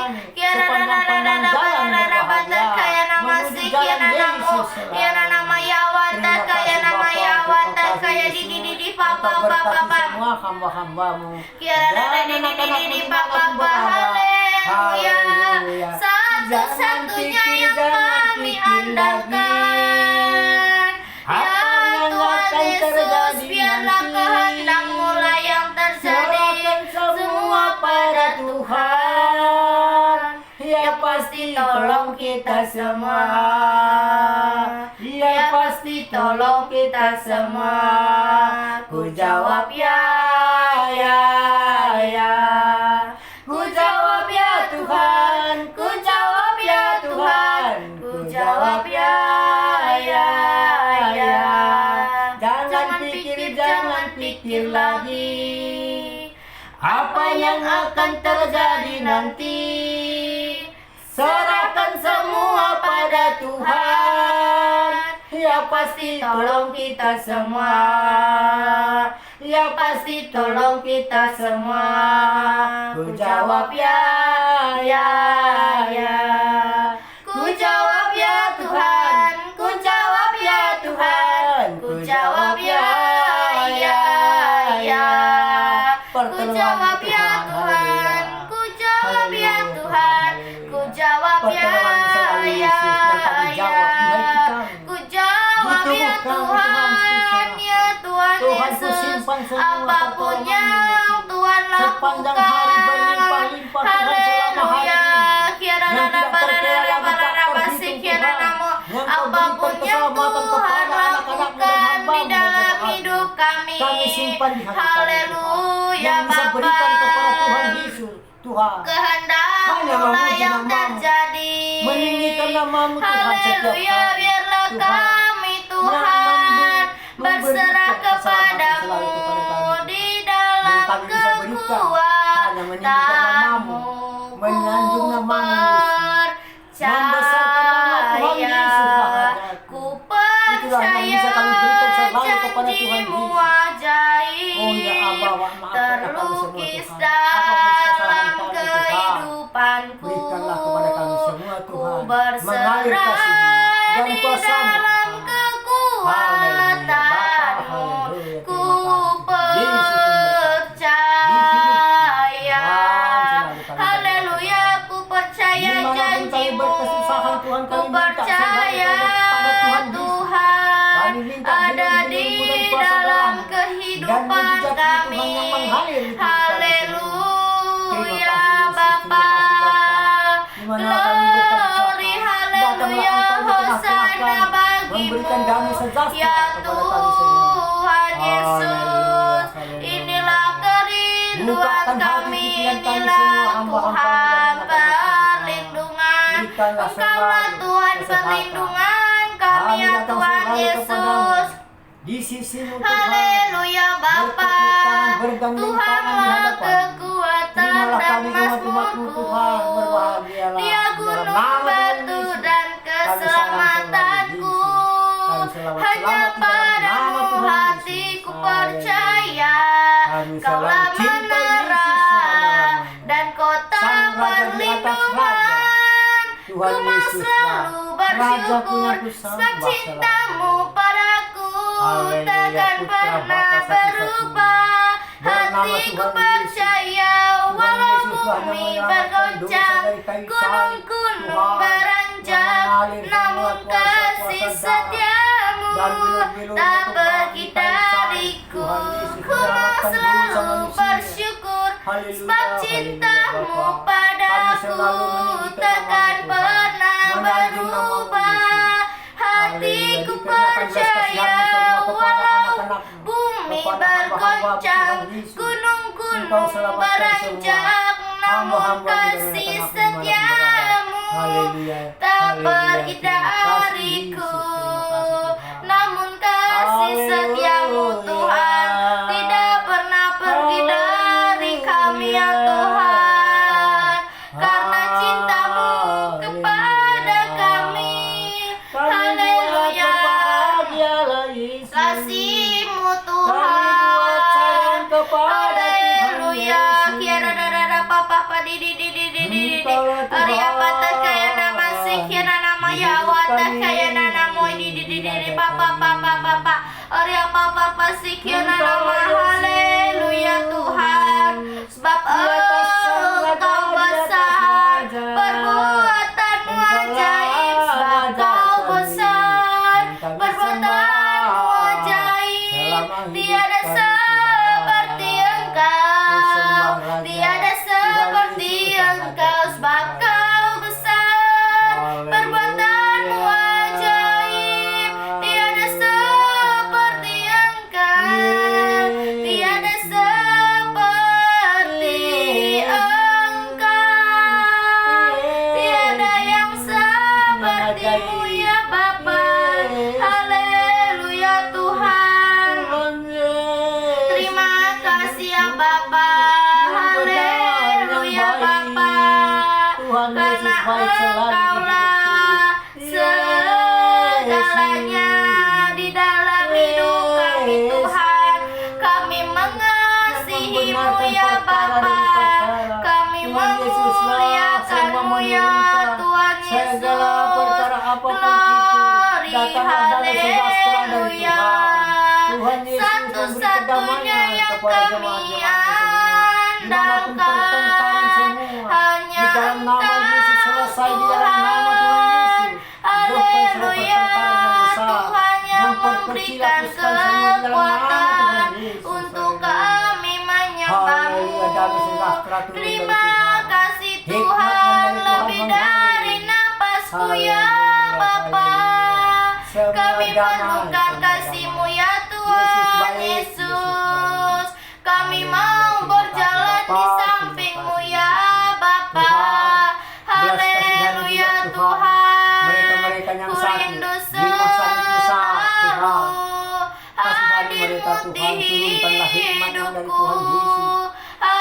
Semua hamba-hambamu dan anak-anakmu Haleluya, satu-satunya yang kami andalkan. Ya Tuhan Yesus, biarlah kehendak-Mu lah yang terjadi. Semua pada Tuhan. Ya pasti tolong kita semua. Ya pasti tolong kita semua. Ku jawab ya, ya, ya. Ku jawab ya Tuhan. Ku jawab ya Tuhan. Ku jawab ya, ya, ya. Jangan pikir lagi apa yang akan terjadi nanti. Serahkan semua pada Tuhan. Ya pasti tolong kita semua. Ya pasti tolong kita semua. Ku jawab ya, ya, ya. Ku jawab ya Tuhan. Ku jawab ya Tuhan. Ku jawab ya, ya, ya. Ku jawab ya Tuhan. Ku jawab ya Tuhan. Ku jawab ya, ya, ya. Ku jawab ya Tuhan, ya Tuhan Yesus. Apapun yang Tuhan lakukan. Haleluya. Apapun yang Tuhan lakukan di dalam hidup kami. Haleluya Bapa. Kehendak-Mu yang terjadi. Haleluya, biarlah kami Tuhan berserah kepadamu di dalam kekuatan-Mu. Ku percaya janji-Mu ajaib terlukis dalam kehidupanku. Ku berserah di dalam kekuatan-Mu. Ku percaya. Haleluya, ku percaya janji-Mu. Ku percaya Tuhan ada di dalam kehidupan kami. Haleluya Bapa. Glory, haleluya, hosana bagi-Mu ya Tuhan Yesus. Inilah kerinduan kami, inilah Tuhan perlindungan. Engkaulah Tuhan perlindungan kami ya Tuhan Yesus. Di sisi-Mu Haleluya Bapa. Tuhanlah kekuatan dan mazmurku. Dia gunung batu dan keselamatanku. Hanya padamu hatiku percaya. Kaulah menara dan kota perlindungan. Ku mau selalu bersyukur sebab cinta-Mu padaku takkan pernah berubah. Hatiku percaya walau bumi bergoncang, gunung-gunung beranjak, namun kasih setiamu tak pergi dariku. Ku mau selalu bersyukur sebab cinta-Mu padaku takkan pernah berubah. Hatiku percaya walau bumi bergoncang, gunung-gunung beranjak, namun kasih setiamu tak pergi dariku. Haleluya Tuhan, sebab Engkau besar, perbuatanmu ajaib, sebab Engkau besar, perbuatanmu ajaib, tiada seperti Engkau, tiada seperti Engkau, sebab Engkau besar, perbuatanmu ajaib, tiada seperti Engkau, tiada seperti Engkau, tiada yang sepertimu ya Bapa. Haleluya Tuhan, terima kasih ya Bapa. Haleluya Bapa, karena Engkaulah segalanya di dalam hidup kami Tuhan. Kami mengasihi-Mu ya Bapa, kami memuliakan-Mu ya Tuhan Yesus. Glory, haleluya. Satu-satunya yang kami andalkan hanya Engkau Tuhan. Haleluya, Tuhan yang memberikan kekuatan untuk kami menyembah-Mu. Terima kasih Tuhan, lebih dari napasku ya Bapa. Kami perlukan kasih-Mu ya Tuhan Yesus. Kami mau berjalan di samping-Mu ya Bapa. Haleluya Tuhan, mereka-mereka yang ku sakit rindu di rumah sakit besar, selalu Tuhan. hadir-Mu Kasih di Tuhan, turunkanlah hikmat yang dari hidupku. Tuhan Yesus.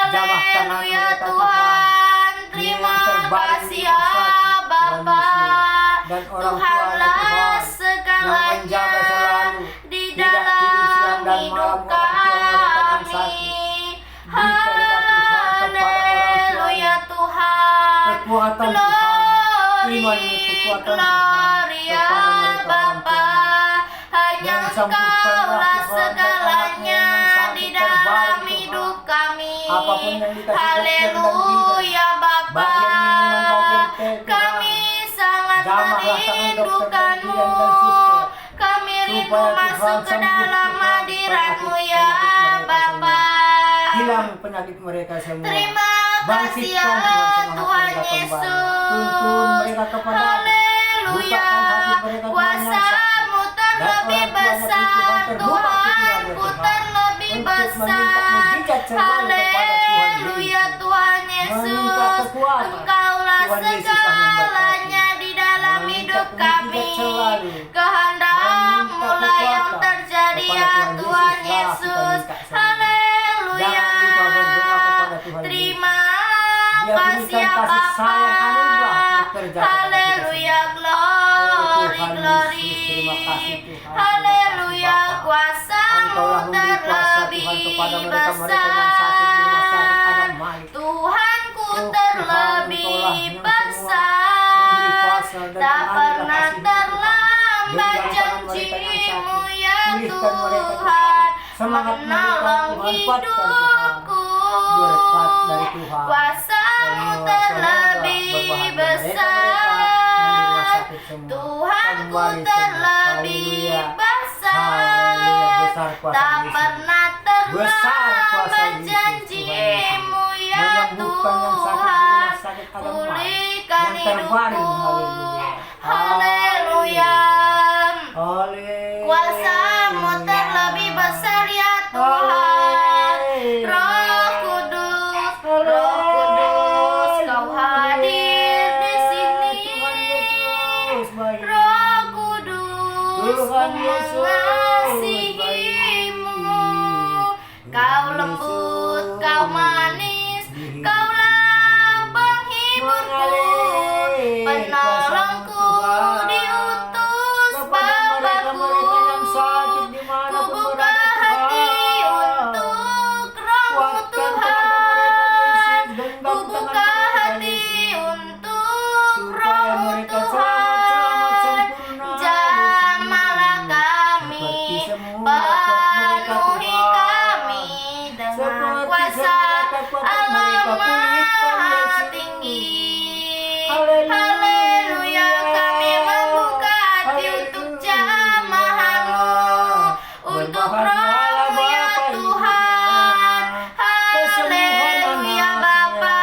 Jamahkan Haleluya mereka, Tuhan, Yang terima terbaring kasih di ya rumah sakit, Tuhan Bapa. Yesus. Dan orang Tuhanlah Tuhan, segalanya yang menjaga selalu, di tidak tidur siang dalam dan hidup malam orang tua mereka yang kami. sakit. Berikanlah Tuhan kepada orang tua Haleluya Tuhan, kekuatan Tuhan. Terima ini kekuatan Tuhan Gloria kepada mereka orang Bapa. tua. Hanya Yang sembuhkanlah Engkaulah Tuhan, segalanya dan anaknya yang di sakit dalam terbaring, Tuhan. hidup kami. Apapun yang dikasih dokter dan Haleluya Bapa, bagian minuman, bagian pil, Tuhan. kami sangat Jamahlah tangan dokter dan merindukan-Mu. bidan dan suster. Kami rindu Supaya masuk Tuhan ke sembuh, dalam Tuhan, hadirat-Mu penyakit- ya penyakit mereka Bapa. Hilang penyakit mereka semua. Terima kasih ya Bangkitkan Tuhan semangat Tuhan mereka kembali. Yesus. Tuntun mereka kepada Haleluya, bukakan hati mereka kuasa-Mu terlebih Dan orang tuanya besar Tuhan, terbuka pikirannya, Tuhanku Tuhan. terlebih Untuk meminta besar. mujizat selalu kepada Tuhan Haleluya Yesus. Tuhan Meminta Yesus, kekuatan. Engkaulah Tuhan Yesus yang segalanya di dalam Meminta hidup mujizat kami. selalu. Kehendak-Mu lah yang kekuatan terjadi kepada ya Tuhan Tuhan Yesus. Yesus. Kita minta semua. Haleluya. Jangan lupa berdoa kepada Tuhan Terima Dia kasih berikan ya kasih sayang anugerah Bapa. untuk kerja kepada kita Haleluya, semua. glory, Tuhan glory. Yesus, terima kasih Tuhan. Haleluya, Terima kasih, Bapa. kuasa-Mu Engkaulah memberi kuasa terlebih Tuhan kepada mereka-mereka yang besar. sakit di rumah sakit Adam Malik. Tuhanku Oh, Tuhan, terlebih Engkaulah yang semua besar. memberi kuasa dan Tak mengalir pernah kasih-Mu, Tuhan. terlambat Genggam tangan mereka yang janji-Mu sakit. ya Pulihkan mereka, Tuhan. Semangat mereka, Menolong Tuhan. Kuatkan, Tuhan. hidupku. Berkat dari Tuhan. Kuasa-Mu terlebih besar. Tuhanku terlebih besar. Tak pernah terlambat janji-Mu ya Tuhan. Pulihkan hidupku. Haleluya. Kuasa-Mu terlebih besar ya Tuhan. Roh Kudus, Kau hadir di sini. Roh Kudus, ku mengasihi-Mu. Kau lembut, Kau manis, Kaulah penghiburku, penolongku diutus Bapakku. Ku buka hati untuk Roh-Mu Tuhan. Ku buka hati untuk Roh-Mu Tuhan. Jamahlah Kau Pulihkan maha Yesus. tinggi. Haleluya. Haleluya, kami membuka hati untuk jamahan-Mu, untuk Roh-Mu ya Tuhan. Haleluya Bapa,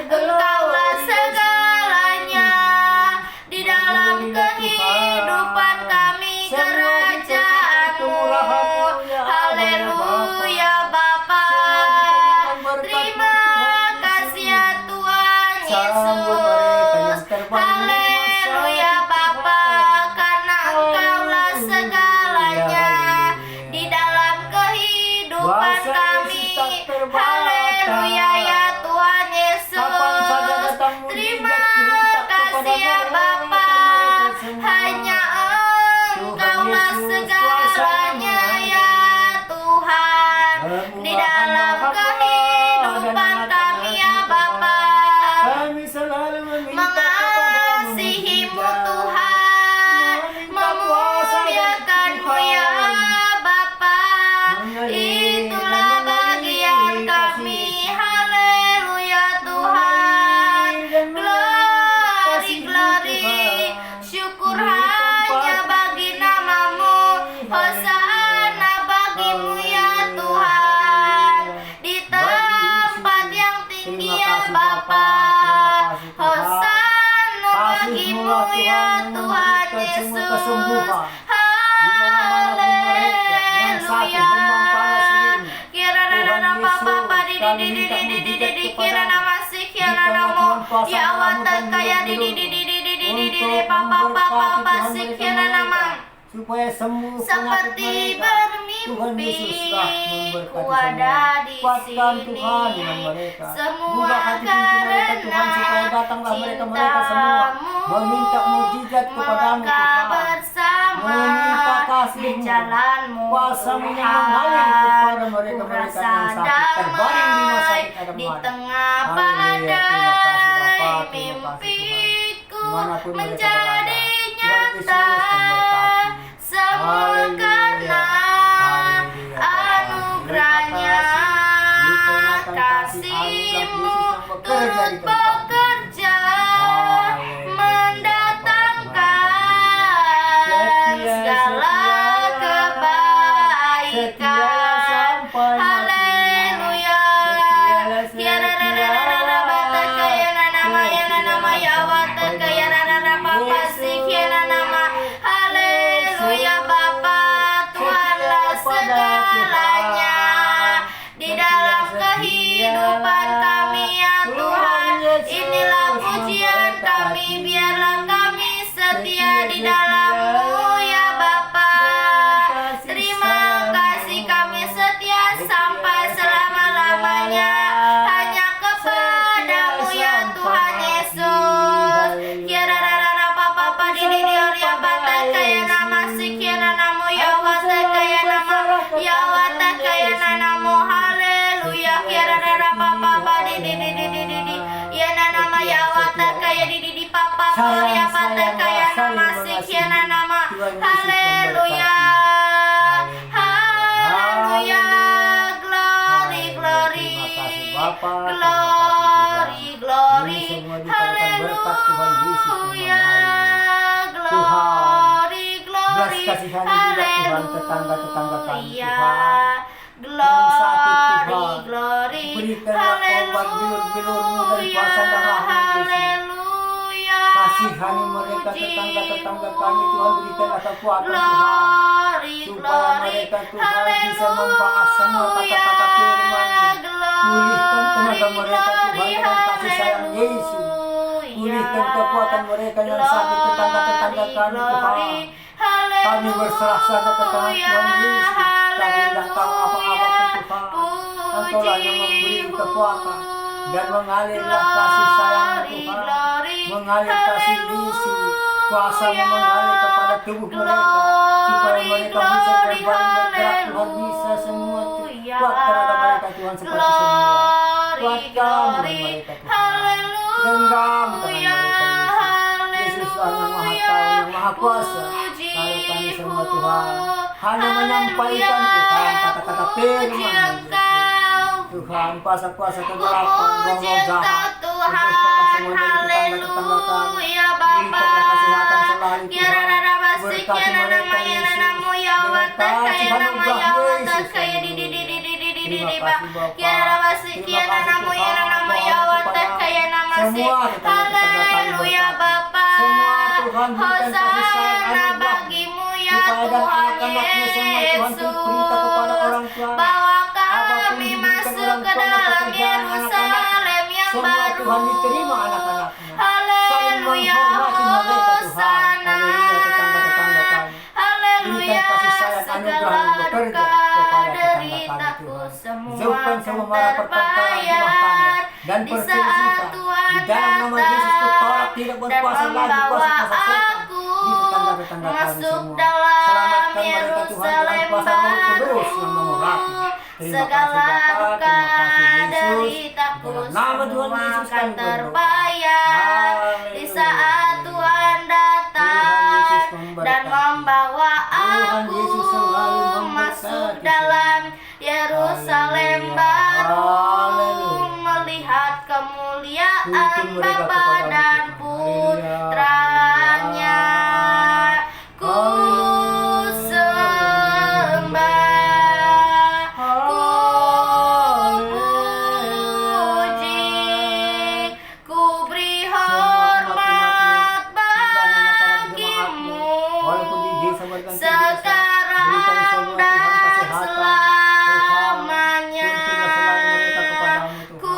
Engkaulah segalanya di dalam kehidupan kami, kerajaan-Mu. Haleluya Bapa, terima kasih ya Tuhan Yesus. Haleluya Bapa, karena Engkaulah segalanya di dalam kehidupan kami. Haleluya ya Tuhan Yesus. Terima kasih ya Bapa, hanya Engkaulah segalanya ya Tuhan di dalam kehidupan kami ya Bapa. Kami selalu meminta kepadamu, Mengasihi-Mu Tuhan, memuliakan-Mu ya Bapa, itulah bagian kami. Haleluya Tuhan, glory, glory, syukur hanya bagi nama-Mu, hosana bagi-Mu ya Tuhan, di tempat yang tinggi ya Bapa, hosana bagi-Mu ya Tuhan Yesus. Haleluya. Kirana Papa di kirana masih kirana Mu ya watan kaya di Papa sih kirana Mam. supaya sembuh Seperti penyakit mereka. Tuhan Yesus telah bermimpi memberkati ku ada semua. di Kuatkan sini. Tuhan dengan mereka. Semua Buka hati pintu mereka Tuhan, supaya datanglah mereka semua meminta mujizat kepadamu Tuhan. bersama Meminta kasih-Mu, di jalan-Mu kuasa-Mu yang Tuhan. mengalir kepada mereka-mereka Ku yang rasa sakit, terbaring di rumah sakit ada di mana. tengah Haleluya, terima kasih Bapa, badai terima kasih Tuhan. mimpiku Dimanapun mereka menjadi berada, Tuhan Yesus nyata. memberkati. Semua Haleluya. karena Haleluya, Bapa. anugerahnya, Dikenakan kasih-Mu kasih Yesus yang bekerja di turut tempat. bekerja, Haleluya, mendatangkan Setia, segala setia. Setia kebaikan. sampai mati. Haleluya. Setialah, setia. Ya rara bata kaya nama ya nama ya wata kaya rara papa sih ya nama. Haleluya Bapa, Tuhanlah segalanya di dalam kehidupan kami ya Tuhan. Inilah pujian kami, biarlah kami setia di dalam-Mu ya Bapa. Terima kasih kami setia sampai selama-lamanya hanya kepadamu ya Tuhan Yesus. Kiara rara papa di ya bata kaya nama si kiara namu ya wata kaya nama ya wata kaya nanamu. Haleluya. Kiara rara papa di ya nama ya wata kaya di papa ya bata kaya nama si kiara nama. Haleluya. Haleluya. Glory, glory. Bapa, Glory, glory. Ini semua dikatakan berkat Tuhan Yesus yang Haleluya. Tuhan, Glory, glory. belas kasihan juga Tuhan tetangga-tetangga kami, Haleluya. Tuhan. Yang sakit, Glory, Tuhan. glory. Berikanlah obat bilur-bilur-Mu dan kuasa darah-Mu, Yesus. Haleluya. Kasihani mereka tetangga-tetangga kami, Tuhan. Berikanlah kekuatan, Tuhan. Glory, Supaya glory. mereka, Tuhan, bisa membahas semua kata-kata firman-Mu. Pulihkan tenaga mereka, Tuhan, dengan kasih sayang Yesus. Pulihkan kekuatan mereka yang sakit, tetangga-tetangga kami, Tuhan. Kami berserah sana ke tangan Tuhan Yesus. Kami tidak tahu apa-apa pun, Tuhan. Engkaulah yang memberi kekuatan dan mengalirlah kasih sayang Tuhan. Mengalir kasih Yesus. Kuasa-Mu mengalir kepada tubuh mereka. Supaya mereka bisa terbang bergerak, Tuhan, bisa semua. Kuat terhadap mereka, Tuhan, seperti semua. Kuatkan mereka, Tuhan. Genggam tangan mereka, Yesus. Yesuslah yang maha tahu, yang maha kuasa. Kalau kami semua, Tuhan, hanya menyampaikan, Tuhan, kata-kata firman-Mu, Yesus. Tuhan, kuasa-kuasa Ku kegelapan, puji roh-roh Engkau jahat, Tuhan, haleluya Bapa. Kirarara basikia nama ya namamu ya wata kaya nama ya wata kaya di ba. Kirarara basikia namamu ya nama ya wata kaya nama si. Haleluya Bapa. Hosana bagimu ya Tuhan Yesus. Bawa kami masuk ke dalam Yerusalem yang baru. Haleluya, Hosana. Haleluya, segala duka deritaku semua akan terbayar di saat Tuhan datang dan membawa aku masuk dalam Yerusalem baru. Segala duka deritaku semua akan terbayar di saat Tuhan datang dan membawa aku masuk dalam Yerusalem baru, melihat kemuliaan Bapa dan Putranya. Ku sembah, ku puji, ku beri hormat bagimu sekarang dan selamanya. Ku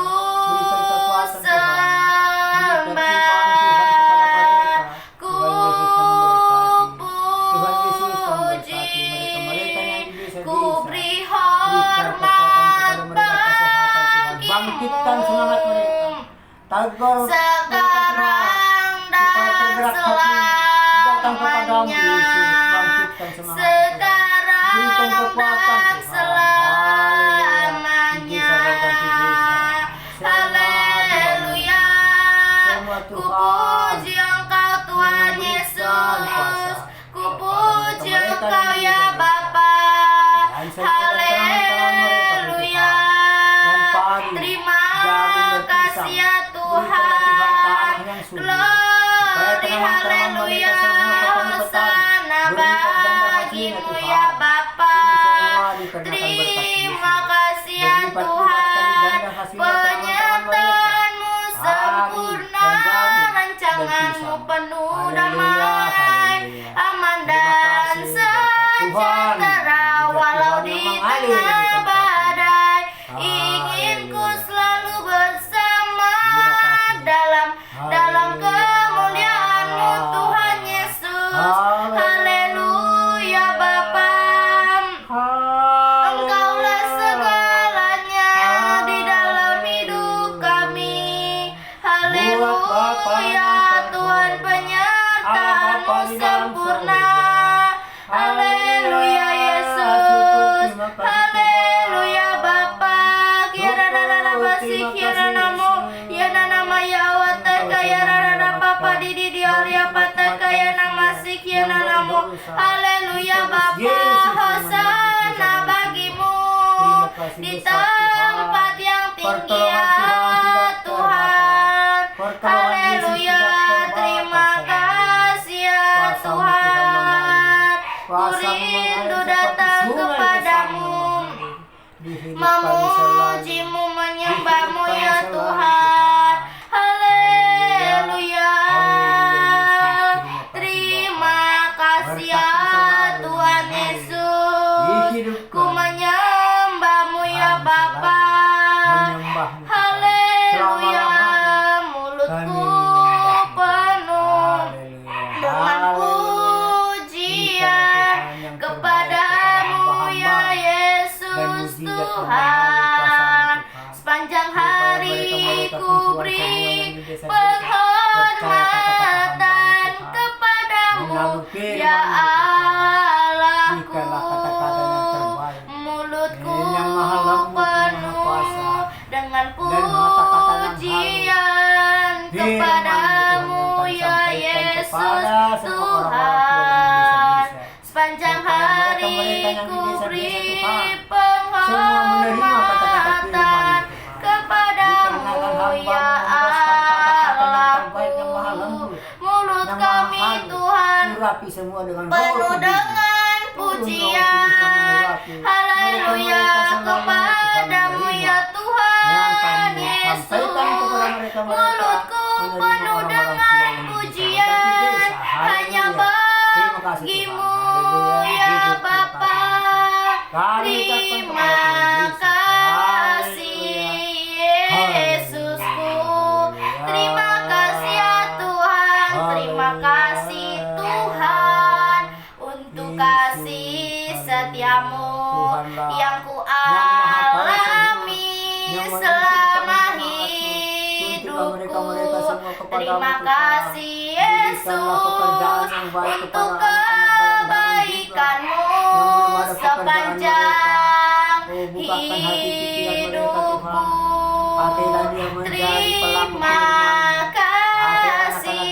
sembah, ku puji, ku beri hormat Bangkitkan semangat mereka. bagimu Tagar sekarang dan selamanya. Sekarang dan selamanya. Haleluya. Ku puji Engkau Tuhan Yesus. Ku puji Engkau ya Bapa. Haleluya. Terima kasih ya Tuhan. Glory haleluya. Hosana bagimu ya Bapa. Terima kasih ya Tuhan. Penyertaanmu sempurna, rancanganmu penuh damai, aman dan sejahtera walau di tengah badai. Ingin ku selalu bersama dalam kemuliaan-Mu Tuhan Yesus. Haleluya Bapa. Engkaulah segalanya di dalam hidup kami. Haleluya Tuhan, penyertaan-Mu sempurna. Haleluya Yesus. Haleluya Bapa. Kirarara basi kiranamu ya nama ya wata kaya rara papa didi diaria pata kaya nama si kiranamu. Haleluya Bapa. Hosana bagimu di tempat yang tinggi ya Tuhan. Haleluya. Terima kasih ya Tuhan. Ku rindu datang kepadamu, memujimu, menyembahmu ya Tuhan. Haleluya. Terima kasih ya Tuhan Yesus. Ku menyembahmu ya Bapa. Haleluya. Mulutku penuh dengan pujian kepadamu ya Yesus Tuhan. Sepanjang hari ku beri penghormatan kepadamu ya Allahku. Mulutku penuh dengan pujian kepadamu ya Yesus Tuhan. Sepanjang hari ku beri penghormatan mengurapi semua dengan Roh penuh Kudus. dengan Turun Roh Kudus yang pujian. mengurapi. Haleluya kepadamu ya Tuhan Yesus. Mulutku penuh dengan pujian hanya bagimu ya Bapa. Terima kasih Yesusku. Terima kasih ya Tuhan. Terima kasih Tuhan untuk kasih setiamu yang ku alami selama hidupku. Terima kasih Yesus untuk kebaikanmu sepanjang hidupku. Terima kasih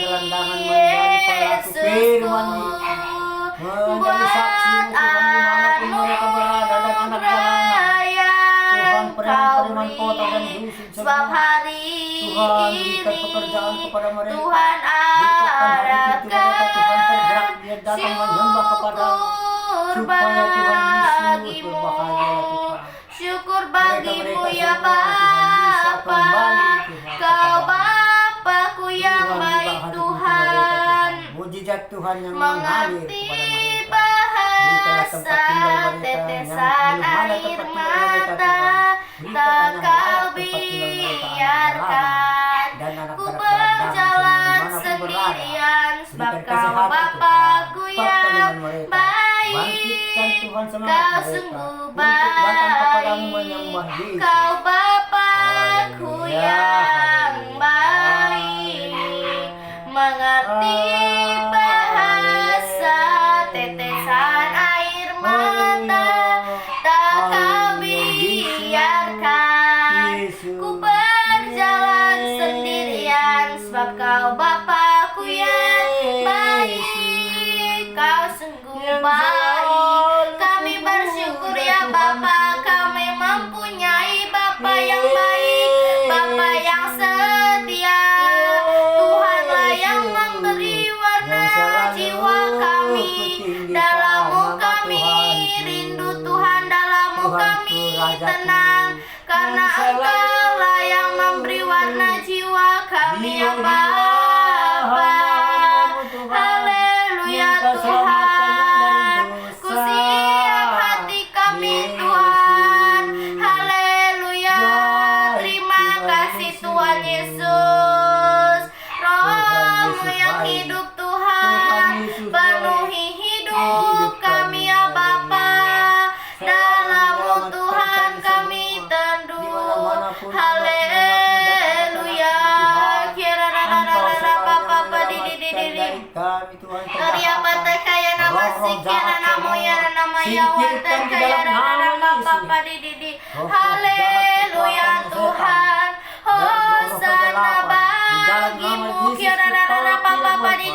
Yesusku buat anugerah yang kau beri. Sebab hari ini Tuhan arahkan syukur bagimu. Syukur bagimu ya Bapa. Kau Bapakku yang baik Tuhan. Mujizat Tuhan yang mengalir Mengerti kepada mereka. bahasa tetesan air mata tak kau biarkan ku berjalan sendirian. Sebab kau Bapakku yang baik. Kau sungguh baik. Kau Bapakku yang baik. Mengerti bahasa tetesan air mata tak kau biarkan ku berjalan sendirian. Sebab kau Bapakku yang baik. Kau sungguh baik. Kami bersyukur ya Bapa. Kami mempunyai Bapa yang baik, Bapa yang setia. Tuhanlah yang memberi warna jiwa kami. Dalam-Mu kami rindu Tuhan, dalam-Mu kami tenang. Karena Engkaulah yang memberi warna jiwa kami ya Bapa. Haleluya Tuhan. Ku siap hati kami Tuhan. Haleluya. Terima kasih Tuhan Yesus. Roh-Mu yang hidup Tuhan, penuhi hidup kami ya Bapa. Dalam-Mu Tuhan kami teduh. Haleluya. Arya Bata kaya nama sikiana namo ya nama ya wata kaya nama papa di. Haleluya Tuhan. Hosana bagimu kiana nama papa di.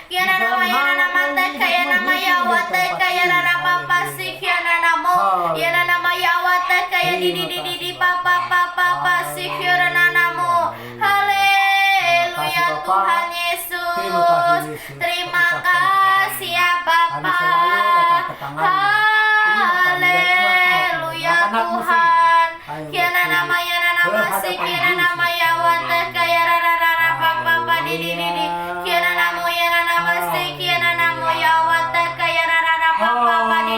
Kiana nama ya nama kaya nama ya wata kaya nama papa sikiana namo. Kiana nama ya wata kaya di papa sikiana namo. Haleluya Tuhan Yesus. Terima kasih ya Bapa. Haleluya Tuhan. Kiana nama ya nama si kiana nama ya wata kaya rara papa di. Kiana nama ya nama si kiana nama ya wata kaya rara papa di.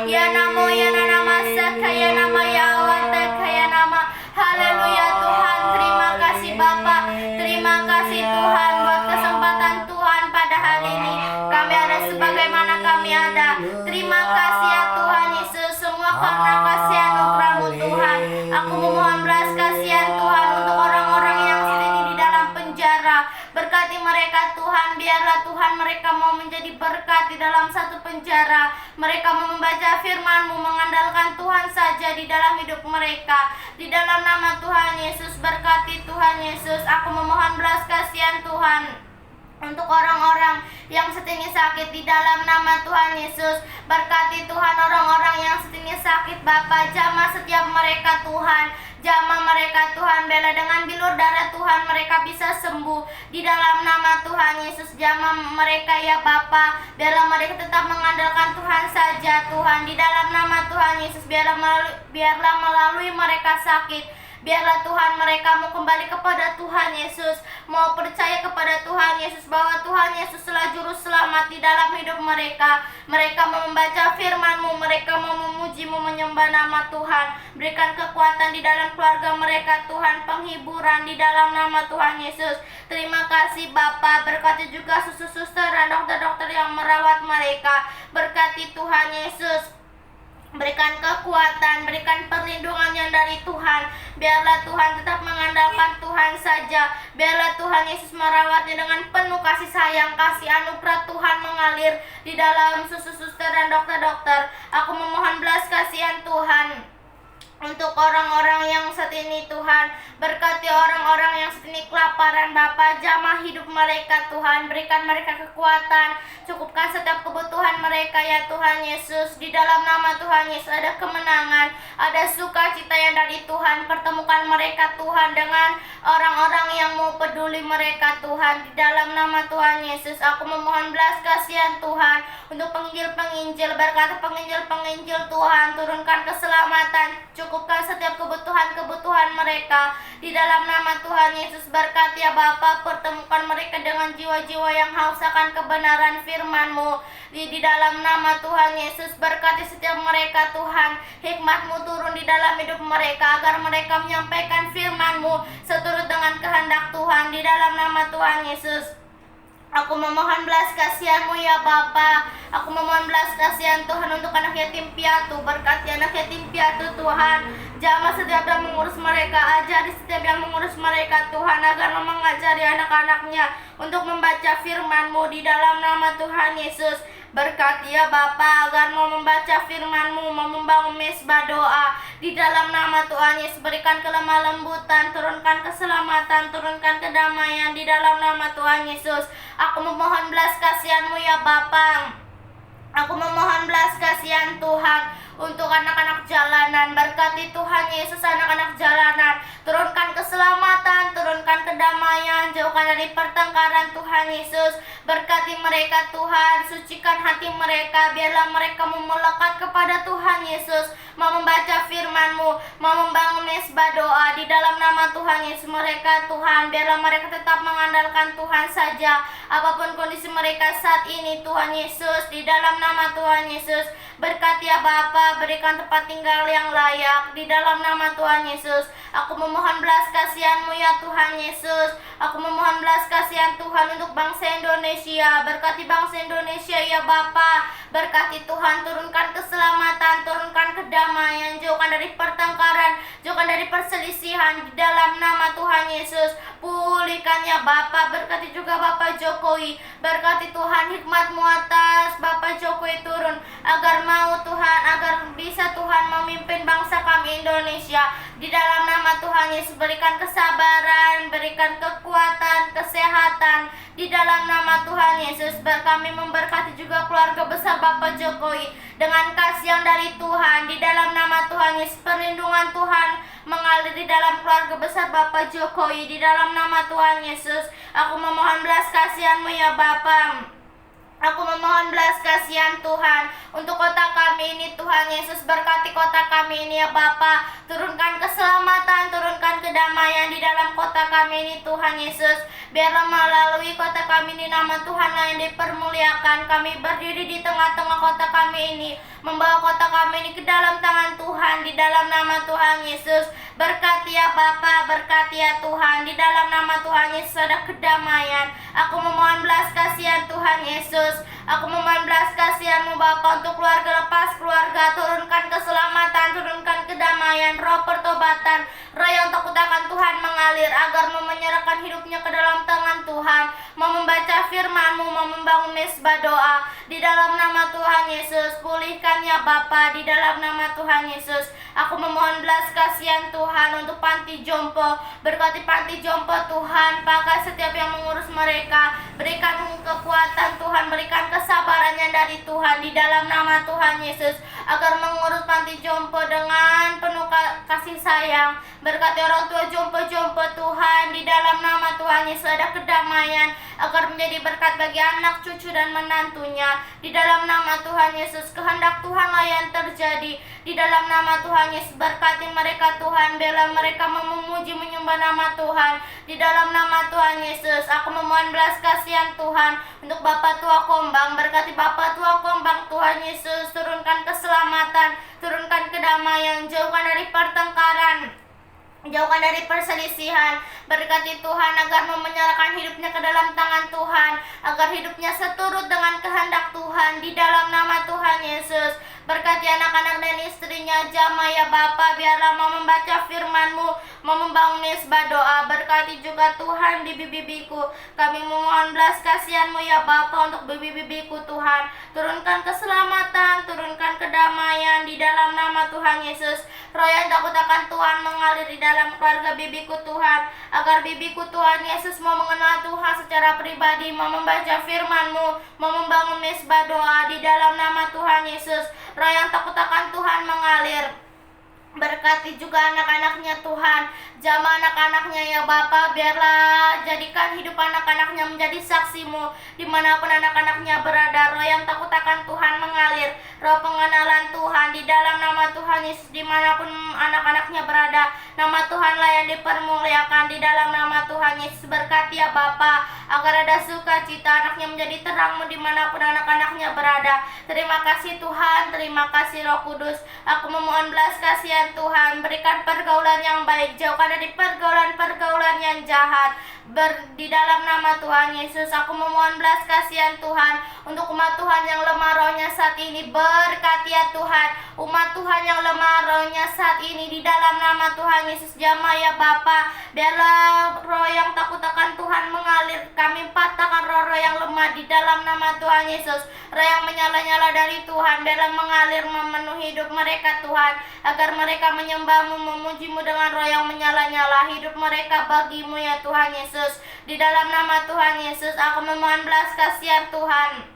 Ya nama ya nama sa kaya nama ya wata kaya nama. Haleluya Tuhan. Terima kasih Bapa. Terima kasih Tuhan buat kesempatan Tuhan pada hari ini. Kami ada sebagaimana kami ada. Terima kasih ya Tuhan Yesus. Semua karena kasih anugerah-Mu Tuhan. Aku memohon belas kasihan Tuhan untuk orang-orang yang sedang di dalam penjara. Berkati mereka Tuhan. Biarlah Tuhan mereka mau menjadi berkat di dalam satu penjara. Mereka mau membaca firman-Mu, mengandalkan Tuhan saja di dalam hidup mereka. Di dalam nama Tuhan Yesus, berkati Tuhan Yesus. Aku memohon belas kasihan Tuhan. Untuk orang-orang yang saat ini sakit di dalam nama Tuhan Yesus, berkati Tuhan orang-orang yang saat ini sakit Bapa, jamah setiap mereka Tuhan, jamah mereka Tuhan, bela dengan bilur darah Tuhan mereka bisa sembuh di dalam nama Tuhan Yesus, jamah mereka ya Bapa, biarlah mereka tetap mengandalkan Tuhan saja Tuhan, di dalam nama Tuhan Yesus, biarlah melalui mereka sakit, biarlah Tuhan mereka mau kembali kepada Tuhan Yesus, mau percaya kepada Tuhan Yesus bahwa Tuhan Yesus adalah juru selamat di dalam hidup mereka. Mereka mau membaca firman-Mu, mereka mau memuji-Mu, menyembah nama Tuhan. Berikan kekuatan di dalam keluarga mereka Tuhan, penghiburan di dalam nama Tuhan Yesus. Terima kasih Bapa, berkati juga suster-suster dan dokter-dokter yang merawat mereka. Berkati Tuhan Yesus. Berikan kekuatan, berikan perlindungan yang dari Tuhan. Biarlah Tuhan tetap mengandalkan Tuhan saja. Biarlah Tuhan Yesus merawatnya dengan penuh kasih sayang, kasih anugerah Tuhan mengalir di dalam suster-suster dan dokter-dokter. Aku memohon belas kasihan Tuhan untuk orang-orang yang saat ini Tuhan, berkati orang-orang yang saat ini kelaparan Bapa, jamah hidup mereka Tuhan, berikan mereka kekuatan, cukupkan setiap kebutuhan mereka ya Tuhan Yesus. Di dalam nama Tuhan Yesus ada kemenangan, ada sukacita yang dari Tuhan. Pertemukan mereka Tuhan dengan orang-orang yang mau peduli mereka Tuhan. Di dalam nama Tuhan Yesus aku memohon belas kasihan Tuhan untuk penginjil-penginjil, berkati penginjil-penginjil Tuhan, turunkan keselamatan, cukupkan setiap kebutuhan-kebutuhan mereka. Di dalam nama Tuhan Yesus berkati ya Bapa, pertemukan mereka dengan jiwa-jiwa yang haus akan kebenaran firman-Mu. Di dalam nama Tuhan Yesus berkati setiap mereka Tuhan, hikmat-Mu turun di dalam hidup mereka agar mereka menyampaikan firman-Mu seturut dengan kehendak Tuhan. Di dalam nama Tuhan Yesus aku memohon belas kasihan-Mu ya Bapa. Aku memohon belas kasihan Tuhan untuk anak yatim piatu. Berkati anak yatim piatu Tuhan. Jamah setiap yang mengurus mereka, ajari setiap yang mengurus mereka Tuhan, agar mengajari anak-anaknya untuk membaca firman-Mu di dalam nama Tuhan Yesus. Berkati ya Bapa agar mau membaca firman-Mu, mau membangun mesbah doa di dalam nama Tuhan Yesus. Berikan kelemah lembutan, turunkan keselamatan, turunkan kedamaian di dalam nama Tuhan Yesus. Aku memohon belas kasihan-Mu ya Bapa. Aku memohon belas kasihan Tuhan untuk anak-anak jalanan. Berkati Tuhan Yesus anak-anak jalanan. Turunkan keselamatan, turunkan kedamaian, jauhkan dari pertengkaran Tuhan Yesus. Berkati mereka Tuhan, sucikan hati mereka. Biarlah mereka mau melekat kepada Tuhan Yesus, mau membaca firman-Mu, mau membangun mesbah doa di dalam nama Tuhan Yesus mereka Tuhan. Biarlah mereka tetap mengandalkan Tuhan saja apapun kondisi mereka saat ini Tuhan Yesus. Di dalam nama Tuhan Yesus berkati ya Bapa, berikan tempat tinggal yang layak di dalam nama Tuhan Yesus. Aku memohon belas kasihan-Mu ya Tuhan Yesus. Aku memohon belas kasihan Tuhan untuk bangsa Indonesia. Berkati bangsa Indonesia ya Bapa. Berkati Tuhan, turunkan keselamatan, turunkan kedamaian, jauhkan dari pertengkaran, jauhkan dari perselisihan di dalam nama Tuhan Yesus. Pulihkan ya Bapa. Berkati juga Bapak Jokowi. Berkati Tuhan, hikmat-Mu atas Bapak Jokowi turun, agar mau Tuhan, agar bisa Tuhan memimpin bangsa kami Indonesia. Di dalam nama Tuhan Yesus berikan kesabaran, berikan kekuatan, kesehatan. Di dalam nama Tuhan Yesus kami memberkati juga keluarga besar Bapak Jokowi dengan kasih yang dari Tuhan. Di dalam nama Tuhan Yesus perlindungan Tuhan mengalir di dalam keluarga besar Bapak Jokowi. Di dalam nama Tuhan Yesus aku memohon belas kasihan-Mu ya Bapa. Aku memohon belas kasihan Tuhan untuk kota kami ini Tuhan Yesus. Berkati kota kami ini ya Bapa. Turunkan keselamatan, turunkan kedamaian di dalam kota kami ini Tuhan Yesus. Biarlah melalui kota kami ini nama Tuhan yang dipermuliakan. Kami berdiri di tengah-tengah kota kami ini, membawa kota kami ini ke dalam tangan Tuhan. Di dalam nama Tuhan Yesus berkati ya Bapa, berkati ya Tuhan. Di dalam nama Tuhan Yesus ada kedamaian. Aku memohon belas kasihan Tuhan Yesus. Aku memohon belas kasihan-Mu Bapa untuk keluarga, lepas keluarga, turunkan keselamatan, turunkan kedamaian, roh pertobatan, roh yang takut akan Tuhan mengalir agar mau menyerahkan hidupnya ke dalam tangan Tuhan, mau membaca firman-Mu, mau membangun mesbah doa di dalam nama Tuhan Yesus. Pulihkan ya Bapa di dalam nama Tuhan Yesus. Aku memohon belas kasihan Tuhan untuk panti jompo. Berkati panti jompo Tuhan, pakai setiap yang mengurus mereka. Berikan kekuatan Tuhan, berikan kesabarannya dari Tuhan di dalam nama Tuhan Yesus, agar mengurus panti jompo dengan penuh kasih sayang. Berkati orang tua jompo-jompo Tuhan, di dalam nama Tuhan Yesus ada kedamaian, agar menjadi berkat bagi anak, cucu, dan menantunya. Di dalam nama Tuhan Yesus, kehendak Tuhanlah yang terjadi. Di dalam nama Tuhan Yesus, berkati mereka Tuhan, bela mereka memuji menyembah nama Tuhan. Di dalam nama Tuhan Yesus, aku memohon belas kasihan Tuhan untuk Bapak Tua Kombang. Berkati Bapak Tua Kombang Tuhan Yesus, turunkan keselamatan, turunkan kedamaian, jauhkan dari pertengkaran, jauhkan dari perselisihan. Berkati Tuhan agar mau menyerahkan hidupnya ke dalam tangan Tuhan, agar hidupnya seturut dengan kehendak Tuhan di dalam nama Tuhan Yesus. Berkati anak-anak dan istrinya Jama ya Bapa, biarlah mau membaca firman-Mu, mau membangun mesbah doa. Berkati juga Tuhan bibi-bibiku. Kami memohon belas kasihan-Mu ya Bapa untuk bibi-bibiku Tuhan. Turunkan keselamatan, turunkan kedamaian di dalam nama Tuhan Yesus. Roh yang takut akan Tuhan mengalir di dalam keluarga bibiku Tuhan, agar bibiku Tuhan Yesus mau mengenal Tuhan secara pribadi, mau membaca firman-Mu, mau membangun mesbah doa di dalam nama Tuhan Yesus. Roh yang takut akan Tuhan mengalir. Berkati juga anak-anaknya Tuhan, jamah anak-anaknya ya Bapa, biarlah jadikan hidup anak-anaknya menjadi saksi-Mu dimanapun anak-anaknya berada. Roh yang takut akan Tuhan mengalir, roh pengenalan Tuhan di dalam nama Tuhan Yesus, dimanapun anak-anaknya berada, nama Tuhanlah yang dipermuliakan di dalam nama Tuhan Yesus. Berkati ya Bapa, agar ada sukacita anaknya menjadi terang-Mu dimanapun anak-anaknya berada. Terima kasih Tuhan, terima kasih Roh Kudus. Aku memohon belas kasihan Tuhan, berikan pergaulan yang baik, jauhkan dari pergaulan-pergaulan yang jahat. Di dalam nama Tuhan Yesus, aku memohon belas kasihan Tuhan untuk umat Tuhan yang lemah rohnya saat ini. Berkati ya Tuhan, umat Tuhan yang lemah rohnya saat ini di dalam nama Tuhan Yesus. Jamah ya Bapa, biarlah roh yang takut akan Tuhan mengalir. Kami patahkan roh-roh yang lemah di dalam nama Tuhan Yesus. Roh yang menyala-nyala dari Tuhan, biarlah mengalir memenuhi hidup mereka Tuhan, agar mereka menyembah-Mu, memuji-Mu dengan roh yang menyala-nyala. Hidup mereka bagi-Mu ya Tuhan Yesus. Di dalam nama Tuhan Yesus, aku memohon belas kasihan Tuhan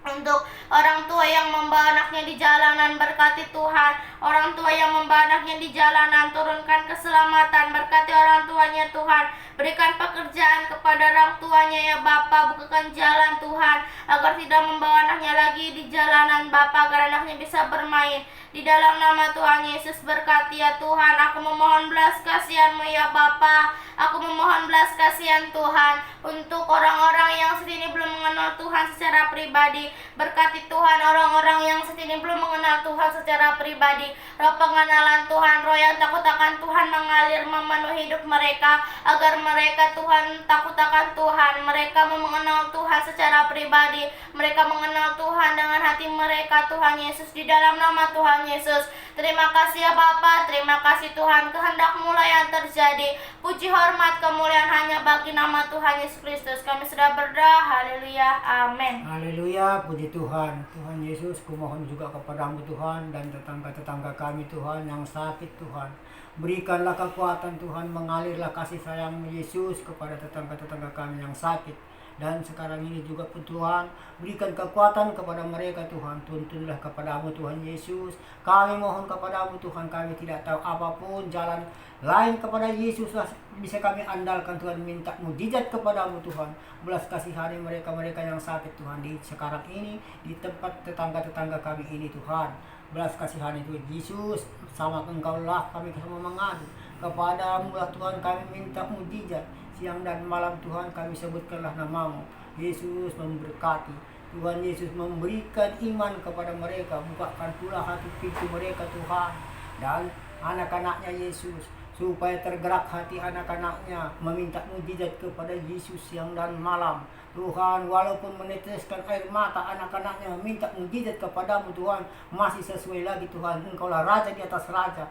untuk orang tua yang membawa anaknya di jalanan. Berkati Tuhan orang tua yang membawa anaknya di jalanan, turunkan keselamatan. Berkati orang tuanya Tuhan, berikan pekerjaan kepada orang tuanya ya Bapa. Bukakan jalan Tuhan, agar tidak membawa anaknya lagi di jalanan Bapa, agar anaknya bisa bermain. Di dalam nama Tuhan Yesus, berkati ya Tuhan. Aku memohon belas kasihan-Mu ya Bapa. Aku memohon belas kasihan Tuhan untuk orang-orang yang saat ini belum mengenal Tuhan secara pribadi. Berkati Tuhan orang-orang yang saat ini belum mengenal Tuhan secara pribadi. Roh pengenalan Tuhan, roh yang takut akan Tuhan mengalir memenuhi hidup mereka, agar mereka Tuhan takut akan Tuhan. Mereka mau mengenal Tuhan secara pribadi. Mereka mengenal Tuhan dengan hati mereka Tuhan Yesus, di dalam nama Tuhan Yesus. Terima kasih ya Bapa, terima kasih Tuhan, kehendak-Mu lah yang terjadi. Puji hormat kemuliaan hanya bagi nama Tuhan Yesus Kristus. Kami sudah berdoa, haleluya, amin. Haleluya, puji Tuhan. Tuhan Yesus, kumohon juga kepadamu Tuhan, dan tetangga-tetangga kami Tuhan yang sakit Tuhan. Berikanlah kekuatan Tuhan, mengalirlah kasih sayang Yesus kepada tetangga-tetangga kami yang sakit. Dan sekarang ini juga pun Tuhan, berikan kekuatan kepada mereka Tuhan. Tuntunlah kepadamu Tuhan Yesus. Kami mohon kepadamu Tuhan, kami tidak tahu apapun jalan lain kepada Yesuslah bisa kami andalkan Tuhan. Minta mujizat kepadamu Tuhan. Belas kasihani mereka-mereka yang sakit Tuhan di sekarang ini, di tempat tetangga-tetangga kami ini Tuhan. Belas kasihani Tuhan Yesus, sama Engkau-lah kami semua mengadu kepadamu lah Tuhan. Kami minta mujizat siang dan malam Tuhan, kami sebutkanlah nama-Mu. Yesus memberkati. Tuhan Yesus memberikan iman kepada mereka. Bukakan pula hati pintu mereka Tuhan. Dan anak-anaknya Yesus, supaya tergerak hati anak-anaknya meminta mujizat kepada Yesus siang dan malam. Tuhan, walaupun meneteskan air mata anak-anaknya minta mujizat kepadamu Tuhan, masih sesuai lagi Tuhan. Engkaulah Raja di atas Raja.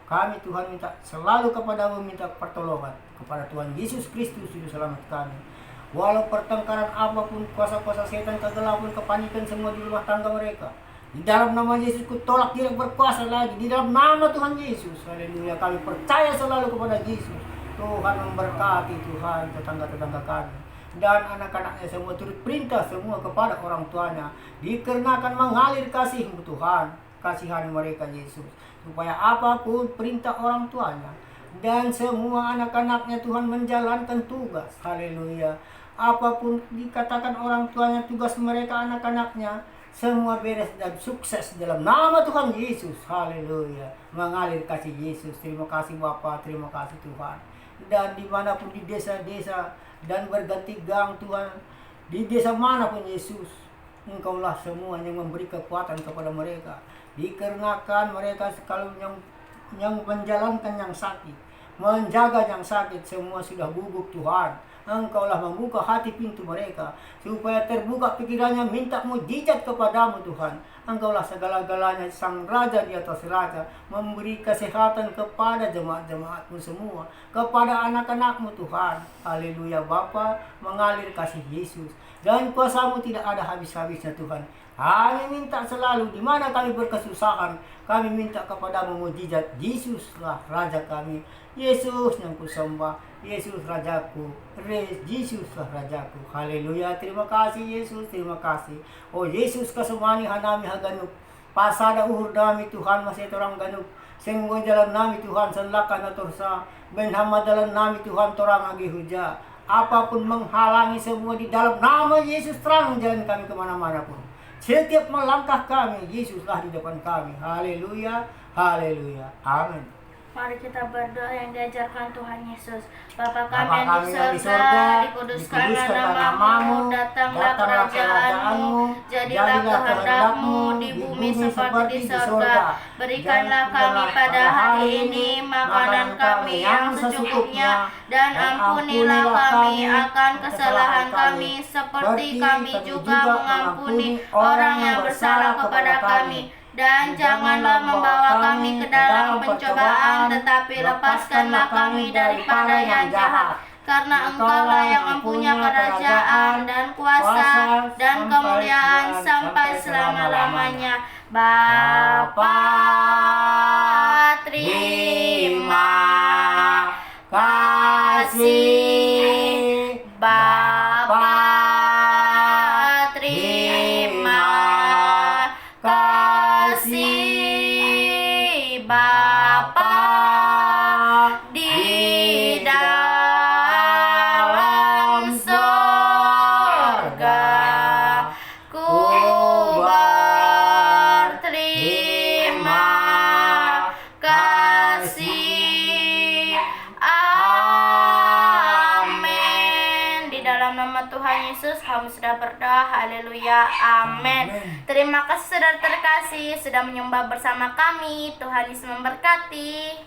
Kami Tuhan minta selalu kepadamu, minta pertolongan kepada Tuhan Yesus Kristus Juru Selamat kami. Walau pertengkaran apapun, kuasa-kuasa setan, kegelapan, kepanikan semua di rumah tangga mereka, di dalam nama Yesus ku tolak, tidak berkuasa lagi. Di dalam nama Tuhan Yesus. Haleluya. Kami percaya selalu kepada Yesus. Tuhan memberkati Tuhan tetangga-tetangga kami. Dan anak-anaknya semua turut perintah semua kepada orang tuanya. Dikarenakan mengalir kasih-Mu Tuhan. Kasihani mereka Yesus. Supaya apapun perintah orang tuanya. Dan semua anak-anaknya Tuhan menjalankan tugas. Haleluya. Apapun dikatakan orang tuanya, tugas mereka anak-anaknya, semua beres dan sukses dalam nama Tuhan Yesus. Haleluya. Mengalir kasih Yesus. Terima kasih Bapa, terima kasih Tuhan. Dan dimanapun di desa-desa dan berganti gang Tuhan, di desa manapun Yesus, Engkaulah semua yang memberi kekuatan kepada mereka. Dikarenakan mereka kalau yang menjalankan yang sakit, menjaga yang sakit, semua sudah gugup Tuhan. Engkaulah membuka hati pintu mereka, supaya terbuka pikirannya minta mujizat kepadamu Tuhan. Engkaulah segala-galanya, Sang Raja di atas Raja, memberi kesehatan kepada jemaat-jemaatmu semua, kepada anak-anakmu Tuhan. Haleluya Bapa, mengalir kasih Yesus, dan kuasamu tidak ada habis-habisnya Tuhan. Kami minta selalu di mana kami berkesusahan, kami minta kepadamu mujizat. Yesuslah Raja kami, Yesus yang kusembah, Yesus Rajaku, Yesuslah Rajaku. Haleluya. Terima kasih Yesus, terima kasih. Oh Yesus kasumani hanami haganuk, pasada uhur dami Tuhan masih orang ganuk. Senggo jalan nami Tuhan sanlakan atursa, benhama jalan nami Tuhan torang agi huja. Apapun menghalangi semua di dalam nama Yesus, terang jalan kami kemana-mana pun. Setiap melangkah kami, Yesuslah di depan kami. Haleluya, haleluya, amin. Mari kita berdoa yang diajarkan Tuhan Yesus. Bapa Bapa kami yang di surga, dikuduskanlah namamu, datanglah kerajaanmu, jadilah kehendak-Mu di bumi seperti di surga. Berikanlah kami pada hari ini makanan kami yang secukupnya, dan ampunilah kami akan kesalahan kami, seperti kami juga mengampuni orang yang bersalah kepada kami. Dan janganlah membawa kami ke dalam pencobaan, tetapi lepaskanlah kami daripada yang jahat. Karena Engkaulah yang mempunyai kerajaan dan kuasa dan kemuliaan sampai selama-lamanya. Bapa, terima kasih. Bapa, terima kasih. Bapa di dalam sorga, ku berterima kasih. Amin. Di dalam nama Tuhan Yesus kami sudah berdoa. Haleluya. Amin. Terima kasih saudara terkasih sudah menyembah bersama kami. Tuhan Yesus memberkati.